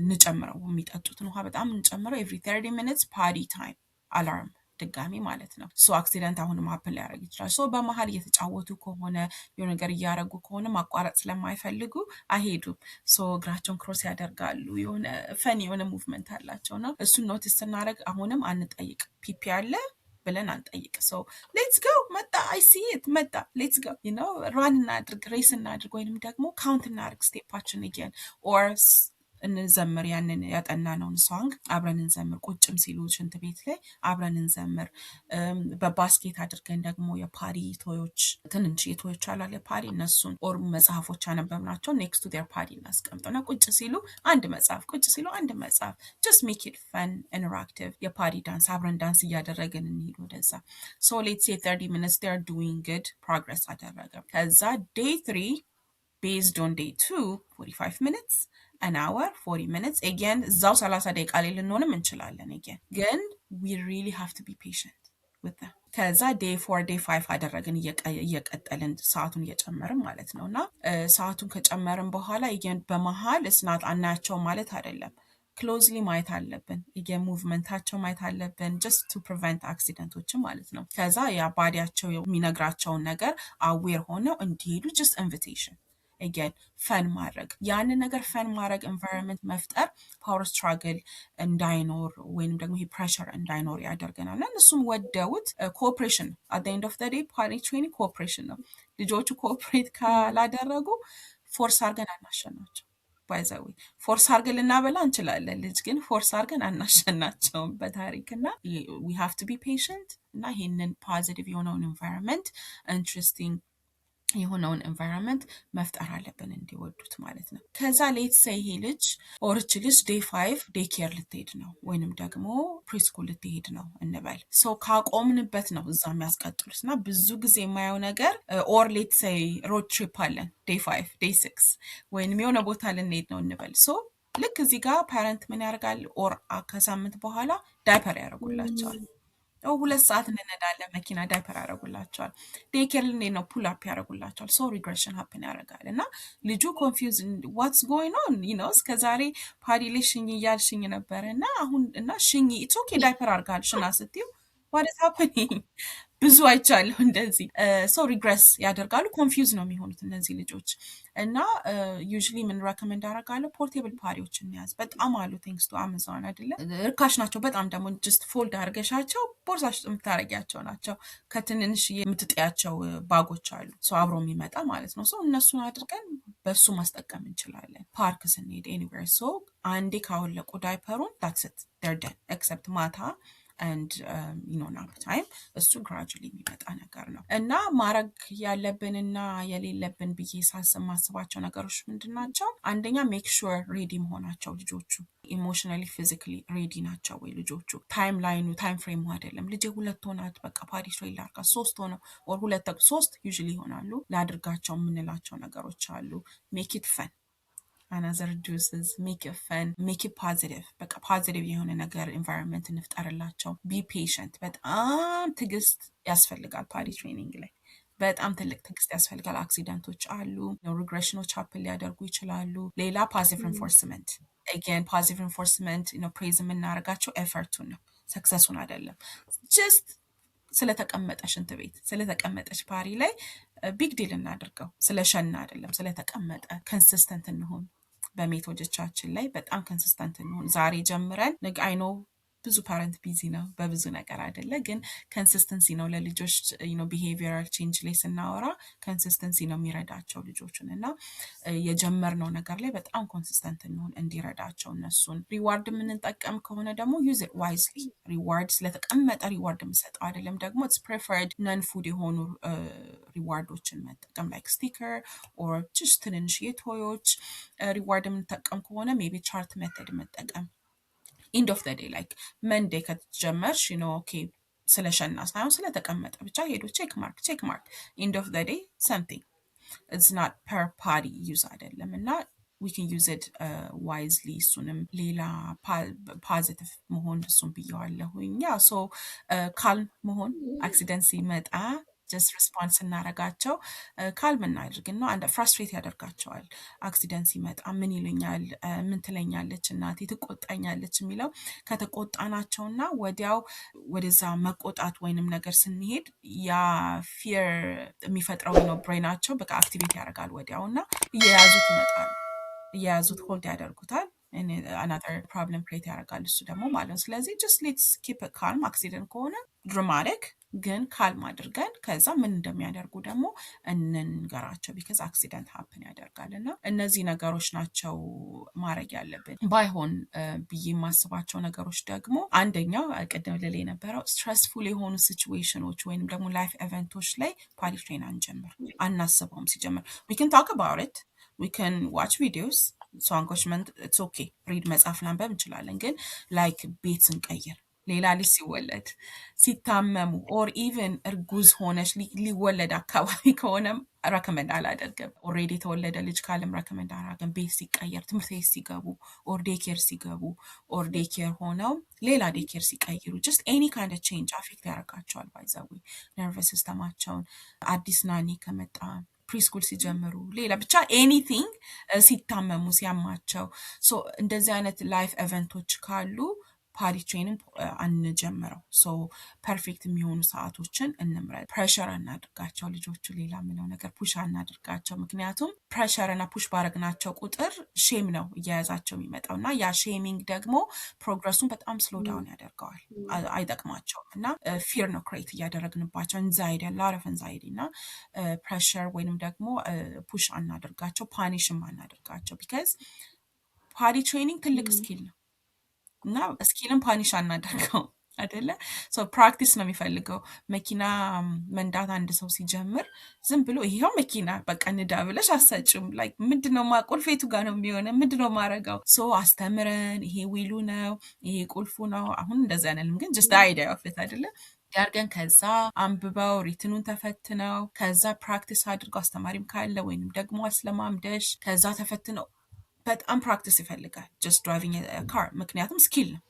እንጨምረው የሚጠጡትን ውሃ በጣም እንጨምረው every 30 minutes party time alarm ድጋሚ ማለት ነው ሶ አክሲደንት አሁንም ሀፕን ሊያደርግ ይችላል ሶ በመሀል እየተጫወቱ ከሆነ የሆነ ነገር እያደረጉ ከሆነ ማቋረጥ ስለማይፈልጉ አይሄዱም ሶ እግራቸውን ክሮስ ያደርጋሉ የሆነ ፈን የሆነ ሙቭመንት አላቸው እና እሱን ኖቲስ ስናደርግ አሁንም አንጠይቅ ፒፒ አለ ብለን አንጠይቅ ሶ ሌትስ ጎ መጣ አይ ሲ ኢት መጣ ሌትስ ጎ ራን እናድርግ ሬስ እናድርግ ወይንም ደግሞ ካውንት እናድርግ ስቴፓችን again or እንዘምር ያንን ያጠናነውን ሶንግ አብረን እንዘምር ቁጭም ሲሉ ሽንት ቤት ላይ አብረን እንዘምር በባስኬት አድርገን ደግሞ የፓሪ ቶዮች ትንንሽ የቶዮች አላለ የፓሪ እነሱን ኦር መጽሐፎች አነበብናቸው ኔክስት ቱ ዴር ፓሪ እናስቀምጠውና ቁጭ ሲሉ አንድ መጽሐፍ ቁጭ ሲሉ አንድ መጽሐፍ just make it fun interactive የፓሪ ዳንስ አብረን ዳንስ እያደረግን እንሂድ ወደዛ so let's say 30 minutes they're doing good progress አደረገ ከዛ day 3 based on day 2 45 minutes an hour 40 minutes again እዛው 30 ደቂቃ ላይ ልንሆንም እንችላለን again ግን we really have to be patient with them ከዛ day 4 day 5 አደረግን እየቀጠልን ሰዓቱን እየጨመርን ማለት ነውና ሰዓቱን ከጨመርን በኋላ again በመሃል እስናት አናያቸው ማለት አይደለም ክሎዝሊ ማየት አለብን የሙቭመንታቸው ማየት አለብን just to prevent አክሲደንቶችን ማለት ነው ከዛ ያ ባዲያቸው የሚነግራቸውን ነገር አዌር ሆነው እንዲሄዱ just invitation again ፈን ማድረግ ያንን ነገር ፈን ማድረግ environment መፍጠር ፓወር ስትራግል እንዳይኖር ወይንም ደግሞ ይሄ ፕሬሸር እንዳይኖር ያደርገናል እና እሱም ወደውት ኮኦፕሬሽን at the end of the day party training ኮኦፕሬሽን ነው ልጆቹ ኮኦፕሬት ካላደረጉ ፎርስ አድርገን አናሸናቸው ባይዘዊ ፎርስ አድርገን ልናበላ እንችላለን ልጅ ግን ፎርስ አድርገን አናሸናቸውም በታሪክ እና we have to be patient እና ይሄንን ፖዚቲቭ የሆነውን environment interesting የሆነውን environment መፍጠር አለብን እንዲወዱት ማለት ነው ከዛ ሌትስ ሴይ ይሄ ልጅ ኦርች ልጅ day 5 day care ልትሄድ ነው ወይንም ደግሞ ፕሪስኩል ልትሄድ ነው እንበል ሶ ካቆምንበት ነው እዛ የሚያስቀጥሉት እና ብዙ ጊዜ የማየው ነገር ኦር ሌትስ ሴይ ሮድ ትሪፕ አለን day 5 day 6 ወይንም የሆነ ቦታ ልንሄድ ነው እንበል ሶ ልክ እዚህ ጋር ፓረንት ምን ያደርጋል ኦር ከሳምንት በኋላ ዳይፐር ያደርጉላቸዋል 2 ሰዓት እንነዳለን መኪና ዳይፐር ያደርጉላቸዋል ዴኬር ልንሄድ ነው ፑል አፕ ያደርጉላቸዋል ሶ ሪግሬሽን ሀፕን ያደርጋል እና ልጁ ኮንፊውዝ ዋትስ ጎይንግ ኦን እስከዛሬ ፓዲ ላይ ሽኝ እያልሽኝ ነበረ እና አሁን እና ሽኝ ኢትስ ኦኬ ዳይፐር አድርጋል ሽና ስትይው what is happening ብዙ አይቻለሁ እንደዚህ ሶ ሪግሬስ ያደርጋሉ ኮንፊውዝ ነው የሚሆኑት እነዚህ ልጆች እና ዩዥሊ ምን ሬኮመንድ አደርጋለሁ ፖርቴብል ፓሪዎችን ያዝ በጣም አሉ ቴንክስ ቱ አማዞን አይደለ ርካሽ ናቸው በጣም ደግሞ ጀስት ፎልድ አድርገሻቸው ቦርሳሽ ውስጥ የምታረጊያቸው ናቸው ከትንንሽ የምትጥያቸው ባጎች አሉ ሶ አብሮ የሚመጣ ማለት ነው ሶ እነሱን አድርገን በሱ ማስጠቀም እንችላለን ፓርክ ስንሄድ ኤኒዌር ሶ አንዴ ካወለቁ ዳይፐሩን that's it they're done except ማታ and nap time እሱ gradually የሚመጣ ነገር ነው እና ማረግ ያለብንና የሌለብን ብዬ ማስባቸው ነገሮች ምንድናቸው አንደኛ make sure ready መሆናቸው ልጆቹ emotionally physically ready ናቸው ወይ ልጆቹ ታይም ላይኑ ታይም ፍሬሙ አይደለም ልጄ 2 ሆናት በቃ ፓሪስ ላይ ላርጋ 3 ሆነው or 3 usually ይሆናሉ ላድርጋቸው የምንላቸው ነገሮች አሉ make it fun another juices make it fun make it positive በቃ ፖዚቲቭ የሆነ ነገር environment እንፍጠርላቸው be patient በጣም ትግስት ያስፈልጋል ፓሪ ትሬኒንግ ላይ በጣም ትልቅ ትግስት ያስፈልጋል አክሲደንቶች አሉ ሪግሬሽኖች ሀፕን ሊያደርጉ ይችላሉ ሌላ ፖዚቲቭ ሪንፎርስመንት again positive reinforcement praise የምናደርጋቸው ኤፈርቱን ነው ሰክሰሱን አይደለም just ስለተቀመጠ ሽንት ቤት ስለተቀመጠች ፓሪ ላይ ቢግ ዲል እናድርገው ስለሸና አይደለም ስለተቀመጠ ኮንሲስተንት እንሁን በሜቶዶቻችን ላይ በጣም ኮንሲስተንት እንሁን ዛሬ ጀምረን ነገ አይ ኖ ብዙ ፓረንት ቢዚ ነው በብዙ ነገር አይደለ ግን ኮንሲስተንሲ ነው ለልጆች ቢሄቪየራል ቼንጅ ላይ ስናወራ ኮንሲስተንሲ ነው የሚረዳቸው ልጆችን እና የጀመርነው ነገር ላይ በጣም ኮንሲስተንት እንሁን እንዲረዳቸው እነሱን ሪዋርድ የምንጠቀም ከሆነ ደግሞ use it wisely ሪዋርድ ስለተቀመጠ ሪዋርድ የምሰጠው አይደለም ደግሞ it's preferred non food የሆኑ ሪዋርዶችን መጠቀም like sticker or just ትንንሽ የቶዮች ሪዋርድ የምንጠቀም ከሆነ maybe chart method መጠቀም end of the day like Monday ከተጀመርሽ okay ስለሸና ሳይሆን ስለተቀመጠ ብቻ ሄዶ ቼክ ማርክ end of the day something it's not per party use አይደለም እና we can use it wisely እሱንም ሌላ ፖዚቲቭ መሆን እሱም ብየዋለሁኝ ያ ሶ ካልም መሆን አክሲደንት ሲመጣ ጀስት ሪስፖንስ ስናረጋቸው ካልም እናድርግና አንድ ፍራስትሬት ያደርጋቸዋል አክሲደንት ሲመጣ ምን ይለኛል ምን ትለኛለች እናቴ ትቆጣኛለች የሚለው ከተቆጣናቸውና ወዲያው ወደዛ መቆጣት ወይንም ነገር ስንሄድ ያ ፊር የሚፈጥረው ነው ብሬናቸው በቃ አክቲቬት ያደርጋል ወዲያውና እየያዙት ይመጣሉ እየያዙት ሆልድ ያደርጉታል another problem create ያደርጋል እሱ ደግሞ ማለት ነው ስለዚህ just let's keep it calm አክሲደንት ከሆነ ድራማቲክ ግን ካልም አድርገን ከዛ ምን እንደሚያደርጉ ደግሞ እንንገራቸው ቢካዝ አክሲደንት ሀፕን ያደርጋል እና እነዚህ ነገሮች ናቸው ማድረግ ያለብን ባይሆን ብዬ የማስባቸው ነገሮች ደግሞ አንደኛው ቅድም ልል የነበረው ስትረስፉል የሆኑ ሲቹዌሽኖች ወይንም ደግሞ ላይፍ ኢቨንቶች ላይ ፓዲ ትሬን አንጀምር አናስበውም ሲጀምር we can talk about it we can watch videos ሶንጎች it's okay ሪድ መጽሐፍ ላንበብ እንችላለን ግን ላይክ ቤት ስንቀይር ሌላ ልጅ ሲወለድ ሲታመሙ ኦር ኢቨን እርጉዝ ሆነች ሊወለድ አካባቢ ከሆነም ረከመንድ አላደርግም ኦልሬዲ የተወለደ ልጅ ካለም ረከመንድ አላደርግም ቤት ሲቀየር ትምህርት ቤት ሲገቡ ኦር ዴኬር ሲገቡ ኦር ዴኬር ሆነው ሌላ ዴኬር ሲቀይሩ ጀስት ኤኒ ካይንድ ቼንጅ አፌክት ያደርጋቸዋል ባይዛዊ ነርቨስ ሲስተማቸውን አዲስ ናኒ ከመጣ ፕሪስኩል ሲጀምሩ ሌላ ብቻ ኤኒቲንግ ሲታመሙ ሲያማቸው እንደዚህ አይነት ላይፍ ኢቨንቶች ካሉ ፓዲ ትሬኒንግ አንጀምረው ፐርፌክት የሚሆኑ ሰዓቶችን እንምረጥ ፕሬሸር አናድርጋቸው ልጆቹ ሌላ ምነው ነገር ፑሽ አናድርጋቸው ምክንያቱም ፕሬሸር እና ፑሽ ባረግናቸው ቁጥር ሼም ነው እየያዛቸው የሚመጣው እና ያ ሼሚንግ ደግሞ ፕሮግረሱን በጣም ስሎ ዳውን ያደርገዋል አይጠቅማቸውም እና ፊር ነው ክሬት እያደረግንባቸው ኤንዛይዲ ላር ኦፍ ኤንዛይዲ እና ፕሬሸር ወይንም ደግሞ ፑሽ አናድርጋቸው ፓኒሽም አናድርጋቸው ቢካዝ ፓዲ ትሬኒንግ ትልቅ ስኪል ነው እና ስኪልን ፓኒሽ አናደርገው አይደለ ፕራክቲስ ነው የሚፈልገው መኪና መንዳት አንድ ሰው ሲጀምር ዝም ብሎ ይሄው መኪና በቃ ንዳ ብለሽ አሰጭም ላይክ ምንድነው ቁልፌቱ ጋር ነው የሚሆነ ምንድነው ማረጋው አስተምረን ይሄ ዊሉ ነው ይሄ ቁልፉ ነው አሁን እንደዛ አይደለም ግን just the idea of it አይደለ ያርገን ከዛ አንብበው ሪትኑን ተፈትነው ከዛ ፕራክቲስ አድርገው አስተማሪም ካለ ወይንም ደግሞ አስለማምደሽ ከዛ ተፈትነው በጣም ፕራክቲስ ይፈልጋል just driving a car ምክንያቱም ስኪል ነው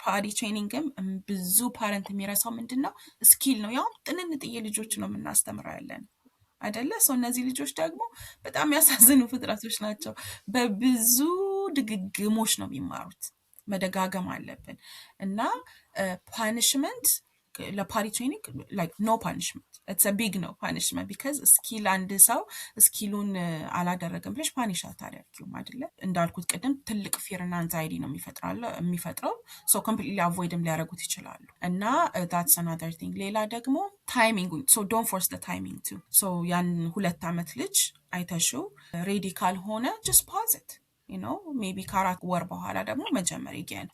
ፓዲ ትሬኒንግም ብዙ ፓረንት የሚረሳው ምንድነው ስኪል ነው ያው ጥንንጥዬ ልጆች ነው የምናስተምረው ያለን አይደለ እነዚህ ልጆች ደግሞ በጣም ያሳዝኑ ፍጥረቶች ናቸው በብዙ ድግግሞች ነው የሚማሩት መደጋገም አለብን እና ፓኒሽመንት ለፓዲ ትሬኒንግ like no punishment it's a big no punishment because ስኪል አንድ ሰው ስኪሉን አላደረገም ብለሽ ፓኒሽ አታደርጊውም አይደለ እንዳልኩት ቅድም ትልቅ ፊር እና አንዛይዲ ነው የሚፈጥረው completely avoidም ሊያደርጉት ይችላሉ እና that's another thing ሌላ ደግሞ ታይሚንግ don't force the timing too ያን 2 ዓመት ልጅ አይተሽው ሬዲ ካልሆነ just pause it you know maybe ከ4 ወር በኋላ ደግሞ መጀመር again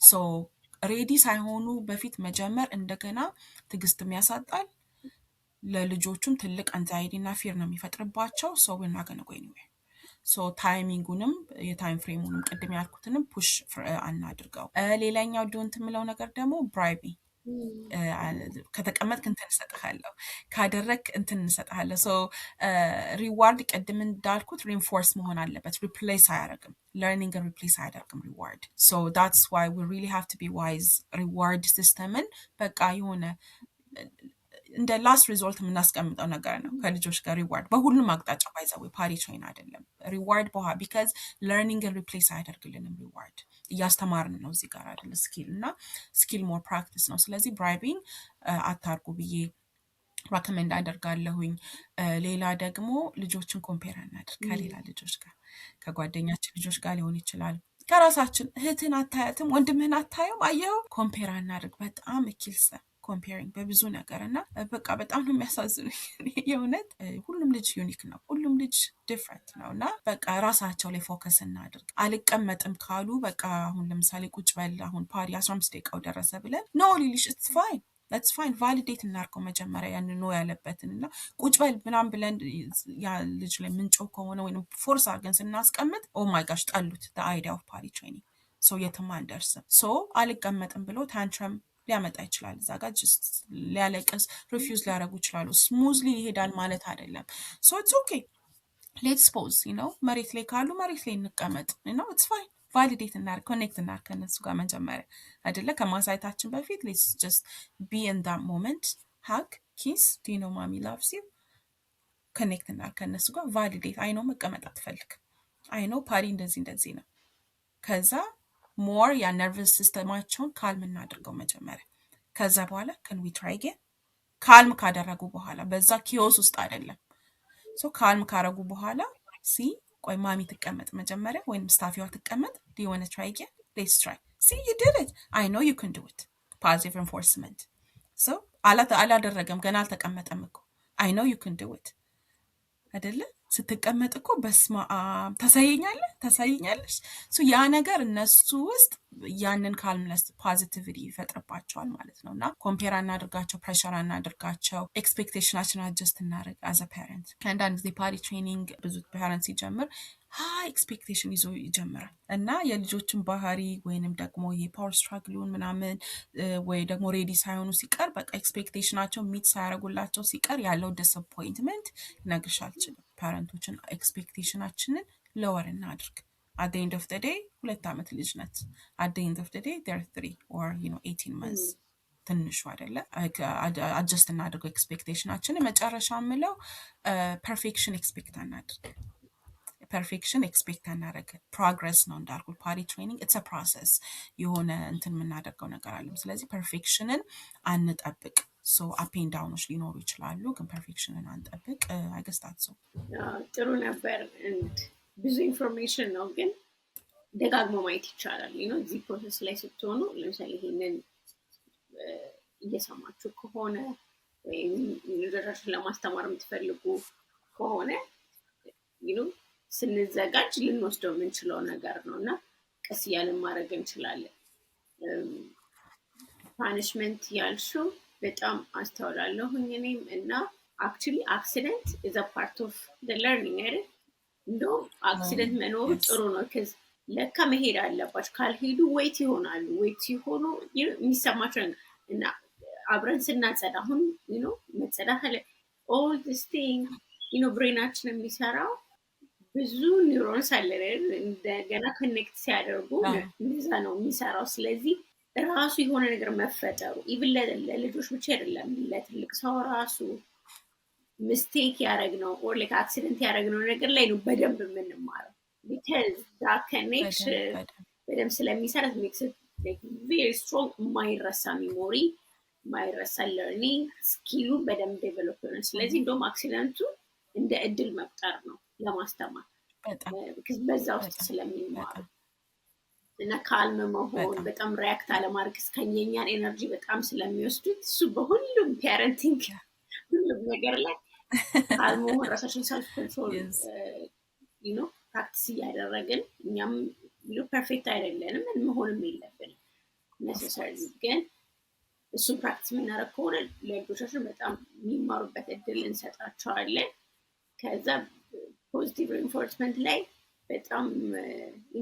ሬዲ ሳይሆኑ በፊት መጀመር እንደገና ትግስትም ያሳጣል ለልጆቹም ትልቅ አንዛይዲ እና ፊር ነው የሚፈጥርባቸው we're not gonna go anywhere ታይሚንጉንም የታይም ፍሬሙንም ቅድም ያልኩትንም ፑሽ አናድርገው ሌላኛው ዶንት የምለው ነገር ደግሞ ብራይቢንግ ከተቀመጥክ እንትን እንሰጥሃለሁ ካደረክ እንትን እንሰጥሃለሁ ሪዋርድ ቅድም እንዳልኩት ሪንፎርስ መሆን አለበት ሪፕሌስ አያደርግም learning replace አያደርግም ሪዋርድ that's why we really have to be wise ሪዋርድ ሲስተምን በቃ የሆነ እንደ ላስት ሪዞልት የምናስቀምጠው ነገር ነው ከልጆች ጋር ሪዋርድ በሁሉም አቅጣጫ ባይዘው ፓዲ ትሬን አይደለም ሪዋርድ because learning replace አያደርግልንም ሪዋርድ እያስተማርን ነው እዚህ ጋር አይደል ስኪል እና ስኪል ሞር ፕራክቲስ ነው ስለዚህ ብራይቢንግ አታርጉ ብዬ ሪኮመንድ አደርጋለሁኝ ሌላ ደግሞ ልጆችን ኮምፔር እናድርግ ከሌላ ልጆች ጋር ከጓደኛችን ልጆች ጋር ሊሆን ይችላል ከራሳችን እህትን አታያትም ወንድምህን አታየው አየው ኮምፔር እናድርግ በጣም ኪልስ comparing በብዙ ነገር እና በቃ በጣም ነው የሚያሳዝነኝ የእውነት ሁሉም ልጅ ዩኒክ ነው ሁሉም ልጅ ዲፍረንት ነው እና በቃ ራሳቸው ላይ ፎከስ እናድርግ አልቀመጥም ካሉ በቃ አሁን ለምሳሌ ቁጭ በል አሁን ፓዲ 15 ደቂቃው ደረሰ ብለን ኖ ሊልሽ it's fine that's fine validate እናርገው መጀመሪያ ያን ነው ያለበትን እና ቁጭ በል ምናምን ብለን ያ ልጅ ላይ ምንጮው ከሆነ ወይንም ፎርስ አድርገን ስናስቀምጥ ኦ ማይ ጋሽ ጣሉት the idea of party training የትም አንደርስም አልቀመጥም ብሎ ታንትረም ሊያመጣ ይችላል እዛ ጋር just ሊያለቅስ ሪፊውዝ ሊያደርጉ ይችላሉ ስሙዝሊ ይሄዳል ማለት አይደለም it's okay ሌትስ ፖዝ መሬት ላይ ካሉ መሬት ላይ እንቀመጥ ኢትስ ፋይን ቫሊዴት እናድርግ ኮኔክት እናድርግ ከእነሱ ጋር መጀመሪያ አይደለ ከማሳየታችን በፊት ሌትስ ጀስት ቢ ኢን ዳት ሞመንት ሀግ ኪስ ዲኖ ማሚ ላቭስ ዩ ኮኔክት እናድርግ ከእነሱ ጋር ቫሊዴት አይኖ መቀመጥ አትፈልግም አይኖ ፓሪ እንደዚህ ነው ከዛ ሞር ያ ነርቨስ ሲስተማቸውን ካልም እናድርገው መጀመሪያ ከዛ በኋላ ከን ዊ ትራይ አጌን ካልም ካደረጉ በኋላ በዛ ኪዮስ ውስጥ አይደለም ሶ ካልም ካረጉ በኋላ ሲ ቆይ ማሚ ትቀመጥ መጀመሪያ ወይም ስታፊዋ ትቀመጥ do you want to try again let's try see you did it I know you can do it positive reinforcement so አላደረገም ገና አልተቀመጠም እኮ I know you can do it አይደለ ስትቀመጥ እኮ በስማ ታሳየኛለሽ ሶ ያ ነገር እነሱ ውስጥ ያንን ካልምነስ ፖዚቲቪቲ ይፈጥርባቸዋል ማለት ነውና ኮምፔር እናድርጋቸው ፕሬሸር እናድርጋቸው ኤክስፔክቴሽናችን አጀስት እናደርግ as a parent አንዳንድ ጊዜ ፓሪ ትሬኒንግ ብዙ ፓረንት ሲጀምር ሃይ ኤክስፔክቴሽን ይዞ ይጀምራል እና የልጆችን ባህሪ ወይንም ደግሞ የፓወር ስትራግሉን ምናምን ወይ ደግሞ ሬዲ ሳይሆኑ ሲቀር በቃ ኤክስፔክቴሽናቸው ሚት ሳያደርጉላቸው ሲቀር ያለው ዲስአፖይንትመንት ልነግርሽ አልችልም ፓረንቶችን ኤክስፔክቴሽናችንን ሎወር እናድርግ at the end of the day 2 ዓመት ልጅ ናት at the end of the day they're 3 or 18 months ትንሹ አይደለ አጀስት እናድርገው ኤክስፔክቴሽናችን መጨረሻ ምለው ፐርፌክሽን ኤክስፔክት እናድርግ ፐርፌክሽን ኤክስፔክት እናደርግ ፕሮግረስ ነው እንዳልኩ ፓሪ ትሬኒንግ ኢትስ አ ፕሮሰስ የሆነ እንትን የምናደርገው ነገር አለ ስለዚህ ፐርፌክሽንን አንጠብቅ ሶ አፕ ኤንድ ዳውኖች ሊኖሩ ይችላሉ ግን ፐርፌክሽንን አንጠብቅ አይገስታት ሰው ጥሩ ነበር ብዙ ኢንፎርሜሽን ነው ግን ደጋግሞ ማየት ይቻላል እዚህ ፕሮሰስ ላይ ስትሆኑ ለምሳሌ ይሄንን እየሰማችሁ ከሆነ ወይም ልጆቻችሁን ለማስተማር የምትፈልጉ ከሆነ ስንዘጋጅ ልንወስደው የምንችለው ነገር ነው እና ቀስ እያልን ማድረግ እንችላለን ፓኒሽመንት ያልሽው በጣም አስተውላለሁኝ እኔም እና actually accident is a part of the learning አይደል እንደውም አክሲደንት መኖሩ ጥሩ ነው ከዚ ለካ መሄድ አለባቸው ካልሄዱ ዌይት ይሆናሉ ዌይት ሲሆኑ የሚሰማቸው እና አብረን ስናጸዳ አሁን መጸዳት አለ all this thing ብሬናችን የሚሰራው ብዙ ኒውሮንስ አለ እንደገና ኮኔክት ሲያደርጉ እንደዛ ነው የሚሰራው ስለዚህ ራሱ የሆነ ነገር መፈጠሩ ኢቭን ለልጆች ብቻ አይደለም ለትልቅ ሰው ራሱ ሚስቴክ ያደረግነው or like accident ያደረግነው ነገር ላይ ነው በደንብ የምንማረው because that connection በደንብ ስለሚሰራ makes it like very strong ማይረሳ ሜሞሪ ማይረሳ learning ስኪሉ በደንብ ዴቨሎፕ ነው ስለዚህ እንደውም አክሲደንቱ እንደ እድል መፍጠር ነው ለማስተማር because በዛ ውስጥ ስለሚማሩ እና ካልም መሆን በጣም ሪያክት አለማድረግ እስከኛን ኤነርጂ በጣም ስለሚወስዱት እሱ በሁሉም ፓረንቲንግ ሁሉም ነገር ላይ ካልም መሆን ራሳችን ሰልፍ ኮንትሮል ፕራክቲስ እያደረግን እኛም ፐርፌክት አይደለንም መሆንም የለብንም necessarily ግን እሱን ፕራክቲስ የምናደርግ ከሆነ ለልጆቻችን በጣም የሚማሩበት እድል እንሰጣቸዋለን ከዛ ፖዚቲቭ ሪንፎርስመንት ላይ በጣም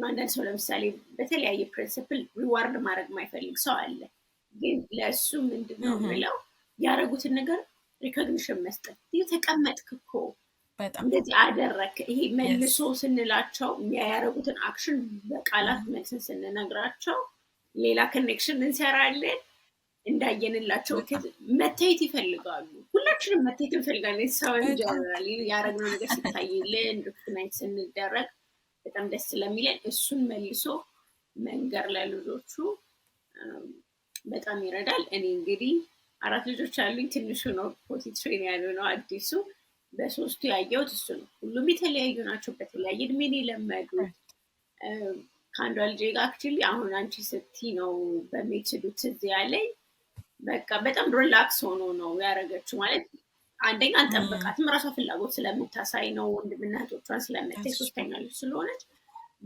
አንዳንድ ሰው ለምሳሌ በተለያየ ፕሪንሲፕል ሪዋርድ ማድረግ ማይፈልግ ሰው አለ ግን ለእሱ ምንድነው ብለው ያደረጉትን ነገር ሪኮግኒሽን መስጠት ተቀመጥክ እኮ እንደዚህ አደረክ ይሄ መልሶ ስንላቸው የሚያደርጉትን አክሽን በቃላት መልስን ስንነግራቸው ሌላ ኮኔክሽን እንሰራለን እንዳየንላቸው መታየት ይፈልጋሉ ሁላችንም መታየት እንፈልጋለን ሰው እንጀራል ያደረግነው ነገር ሲታይልን ሪኮግናይዝ ስንደረግ በጣም ደስ ስለሚለን እሱን መልሶ መንገር ለልጆቹ በጣም ይረዳል እኔ እንግዲህ 4 ልጆች አሉኝ ትንሹ ነው ፖቲ ትሬን ያለው ነው አዲሱ በሶስቱ ያየሁት እሱ ነው ሁሉም የተለያዩ ናቸው በተለያየ እድሜ ነው የለመዱት ከአንዷ ልጄ ጋር አክቹሊ አሁን አንቺ ስትይ ነው በሚችሉት እዚህ ያለኝ በቃ በጣም ሪላክስ ሆኖ ነው ያደረገችው ማለት አንደኛ አንጠበቃትም ራሷ ፍላጎት ስለምታሳይ ነው ወንድምና እህቶቿን ስለምታይ ሶስተኛ ልጅ ስለሆነች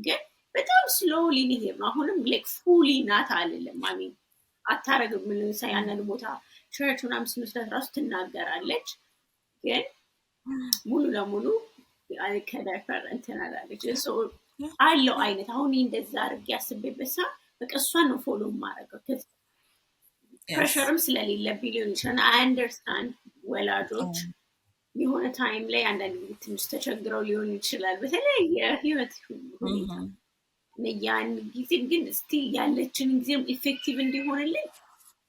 ግን በጣም ስሎሊ ነው ነው አሁንም ላይክ ፉሊ ናት አይደለም ማሚ አታረግም ምን ሳያነን ቦታ ቸርች ምናምን ስንስታት ራሱ ትናገራለች ግን ሙሉ ለሙሉ ከዳይፐር እንትን አላለች ሶ አለው አይነት አሁን እንደዛ አድርጌ ያስቤበት ሰዓት በቃ እሷን ነው ፎሎ ማድረገው ፕሬሸርም ስለሌለብኝ ሊሆን ይችላል አይ አንደርስታንድ ወላጆች የሆነ ታይም ላይ አንዳንድ ጊዜ ትንሽ ተቸግረው ሊሆን ይችላል በተለያየ ህይወት ሁኔታ። ያን ጊዜ ግን ስቲል ያለችን ጊዜም ኢፌክቲቭ እንዲሆንልን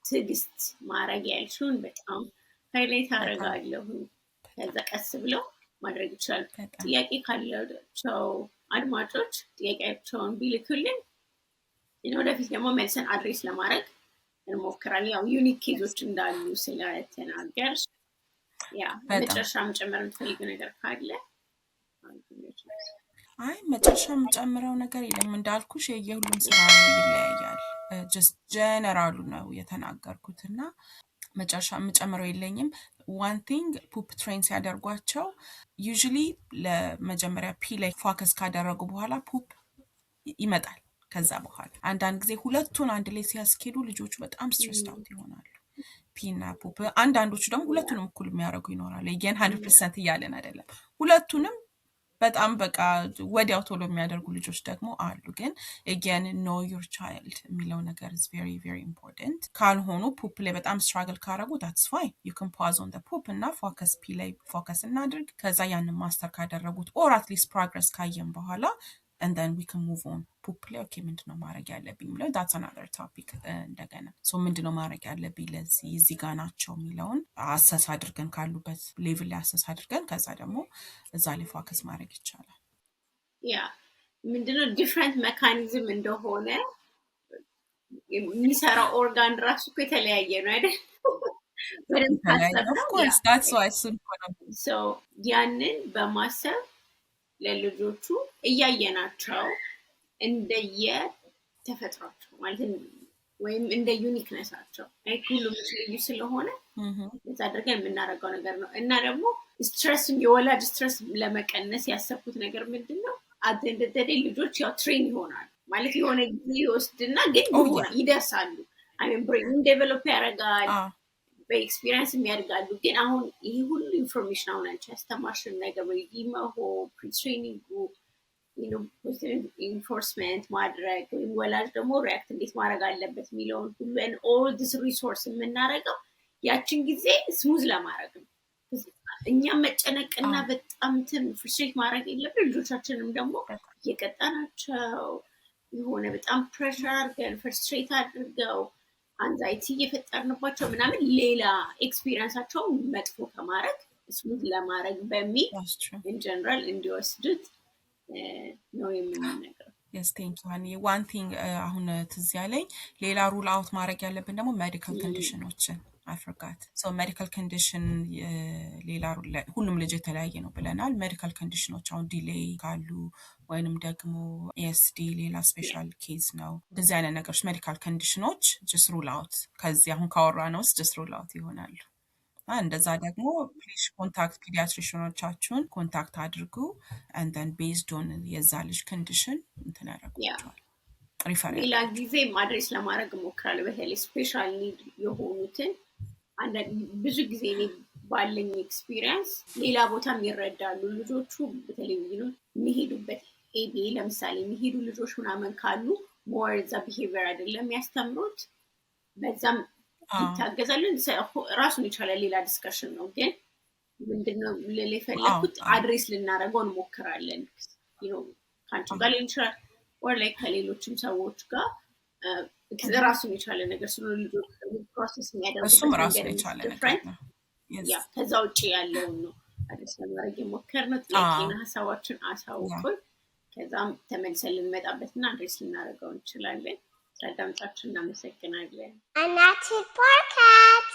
ትዕግስት ማድረግ ያልሽውን በጣም ሃይላይት አደርጋለሁ። ከዛ ቀስ ብለው ማድረግ ይችላል። ጥያቄ ካላቸው አድማጮች ጥያቄያቸውን ቢልኩልን ወደፊት ደግሞ መልሰን አድሬስ ለማድረግ እንሞክራለን። ያው ዩኒክ ኬዞች እንዳሉ ስለተናገርሽ ያ መጨረሻ መጨመር የምትፈልጊው ነገር ካለ? አይ መጨረሻ የምጨምረው ነገር የለም። እንዳልኩሽ የሁሉም ስራ ይለያያል። ጀስት ጀነራሉ ነው የተናገርኩት እና መጨረሻ የምጨምረው የለኝም። ዋን ቲንግ ፑፕ ትሬን ሲያደርጓቸው ዩዥሊ ለመጀመሪያ ፒ ላይ ፎከስ ካደረጉ በኋላ ፑፕ ይመጣል። ከዛ በኋላ አንዳንድ ጊዜ ሁለቱን አንድ ላይ ሲያስኬዱ ልጆቹ በጣም ስትሬስ አውት ይሆናሉ። ፒና ፑፕ አንዳንዶቹ ደግሞ ሁለቱንም እኩል የሚያደርጉ ይኖራሉ። ይገን 100% እያለን አይደለም። ሁለቱንም በጣም በቃ ወዲያው ቶሎ የሚያደርጉ ልጆች ደግሞ አሉ። ግን again know your child የሚለው ነገር is very very important። ካልሆኑ ፑፕ ላይ በጣም struggle ካረጉ that's fine, you can pause on the poop እና focus ፒ ላይ focus እናድርግ። ከዛ ያንን ማስተር ካደረጉት or at least progress ካየን በኋላ and then we can move on ፑፕ ላይ ኦኬ ምንድነው ማድረግ ያለብኝ የሚለው that's another topic እንደገና so ምንድነው ማድረግ ያለብኝ ለዚህ እዚህ ጋር ናቸው የሚለውን አሰስ አድርገን ካሉበት ሌቭል ላይ አሰስ አድርገን ከዛ ደግሞ እዛ ላይ ፎከስ ማድረግ ይቻላል። ያ ምንድነው ዲፍረንት ሜካኒዝም እንደሆነ የሚሰራው ኦርጋን ራሱ እኮ የተለያየ ነው አይደል? of course that's why so ያንን በማሰብ ለልጆቹ እያየናቸው እንደየ ተፈጥሯቸው ማለት ወይም እንደ ዩኒክነሳቸው ሁሉም ልዩ ስለሆነ እዛ አድርገን የምናደርገው ነገር ነው። እና ደግሞ ስትረስ የወላጅ ስትረስ ለመቀነስ ያሰብኩት ነገር ምንድነው አደንደደ ልጆች ያው ትሬን ይሆናሉ ማለት የሆነ ጊዜ ይወስድና ግን ይደርሳሉ። አሜን ብሬን ዴቨሎፕ ያደርጋል በኤክስፒሪየንስ የሚያድጋሉ። ግን አሁን ይሄ ሁሉ ኢንፎርሜሽን አሁን አንቺ ያስተማርሽን ነገር ወይ ዲመሆ ፕሪትሬኒንጉ ኢንፎርስመንት ማድረግ ወይም ወላጅ ደግሞ ሪያክት እንዴት ማድረግ አለበት የሚለውን ሁሉ ኦል ዲስ ሪሶርስ የምናደርገው ያችን ጊዜ ስሙዝ ለማድረግ ነው። እኛም መጨነቅና በጣም ፍርስትሬት ማድረግ የለብን። ልጆቻችንም ደግሞ እየቀጣናቸው የሆነ በጣም ፕሬሸር አድርገን ፍርስትሬት አድርገው አንዛይቲ እየፈጠርንባቸው ምናምን ሌላ ኤክስፒሪየንሳቸው መጥፎ ከማድረግ ስሙዝ ለማድረግ በሚል ኢን ጀነራል እንዲወስዱት ነው የምንነግረው። yes thank you honey. one thing አሁን ትዝ ያለኝ ሌላ ሩል አውት ማድረግ ያለብን ደግሞ ሜዲካል ኮንዲሽኖችን I forgot so medical condition ሌላ ሩል ሁሉም ልጅ የተለያየ ነው ብለናል። ሜዲካል ኮንዲሽኖች አሁን ዲሌይ ካሉ ወይንም ደግሞ ASD ሌላ ስፔሻል ኬዝ ነው እንደዚህ አይነት ነገሮች ሜዲካል ኮንዲሽኖች just rule out ከዚህ አሁን ካወራነው ውስጥ just rule out ይሆናሉ። እንደዛ ደግሞ ፕሊዝ ኮንታክት ፒዲያትሪሽኖቻችሁን ኮንታክት አድርጉ and then based on የዛ ልጅ ኮንዲሽን እንትን ያደርጉታል ሪፈር ሌላ ጊዜ ማድረስ ለማድረግ እሞክራለሁ። በተለይ ስፔሻል ኒድ የሆኑትን ብዙ ጊዜ እኔ ባለኝ ኤክስፒሪየንስ ሌላ ቦታም ይረዳሉ ልጆቹ። በተለይ የሚሄዱበት ኤቢ ለምሳሌ የሚሄዱ ልጆች ምናምን ካሉ ሞር እዛ ቢሄቪየር አይደለም ያስተምሩት በዛም ይታገዛሉ። ራሱን የቻለ ሌላ ዲስከሽን ነው። ግን ምንድነው ልል የፈለኩት አድሬስ ልናደርገው እንሞክራለን። ከአንቺ ጋር ሊሆን ይችላል or like ከሌሎችም ሰዎች ጋር ራሱን የቻለ ነገር ስለሆነ ልጆች ፕሮሰስ የሚያደርጉት እሱም ራሱን የቻለ ነገር ነው። ከዛ ውጭ ያለውን ነው አድሬስ ለማድረግ የሞከርነው። ጥያቄና ሀሳባችን አሳውቁን። ከዛም ተመልሰን ልንመጣበትና አድሬስ ልናደርገው እንችላለን። ስለአዳመጣችሁ እናመሰግናለን። እናት ፖድካስት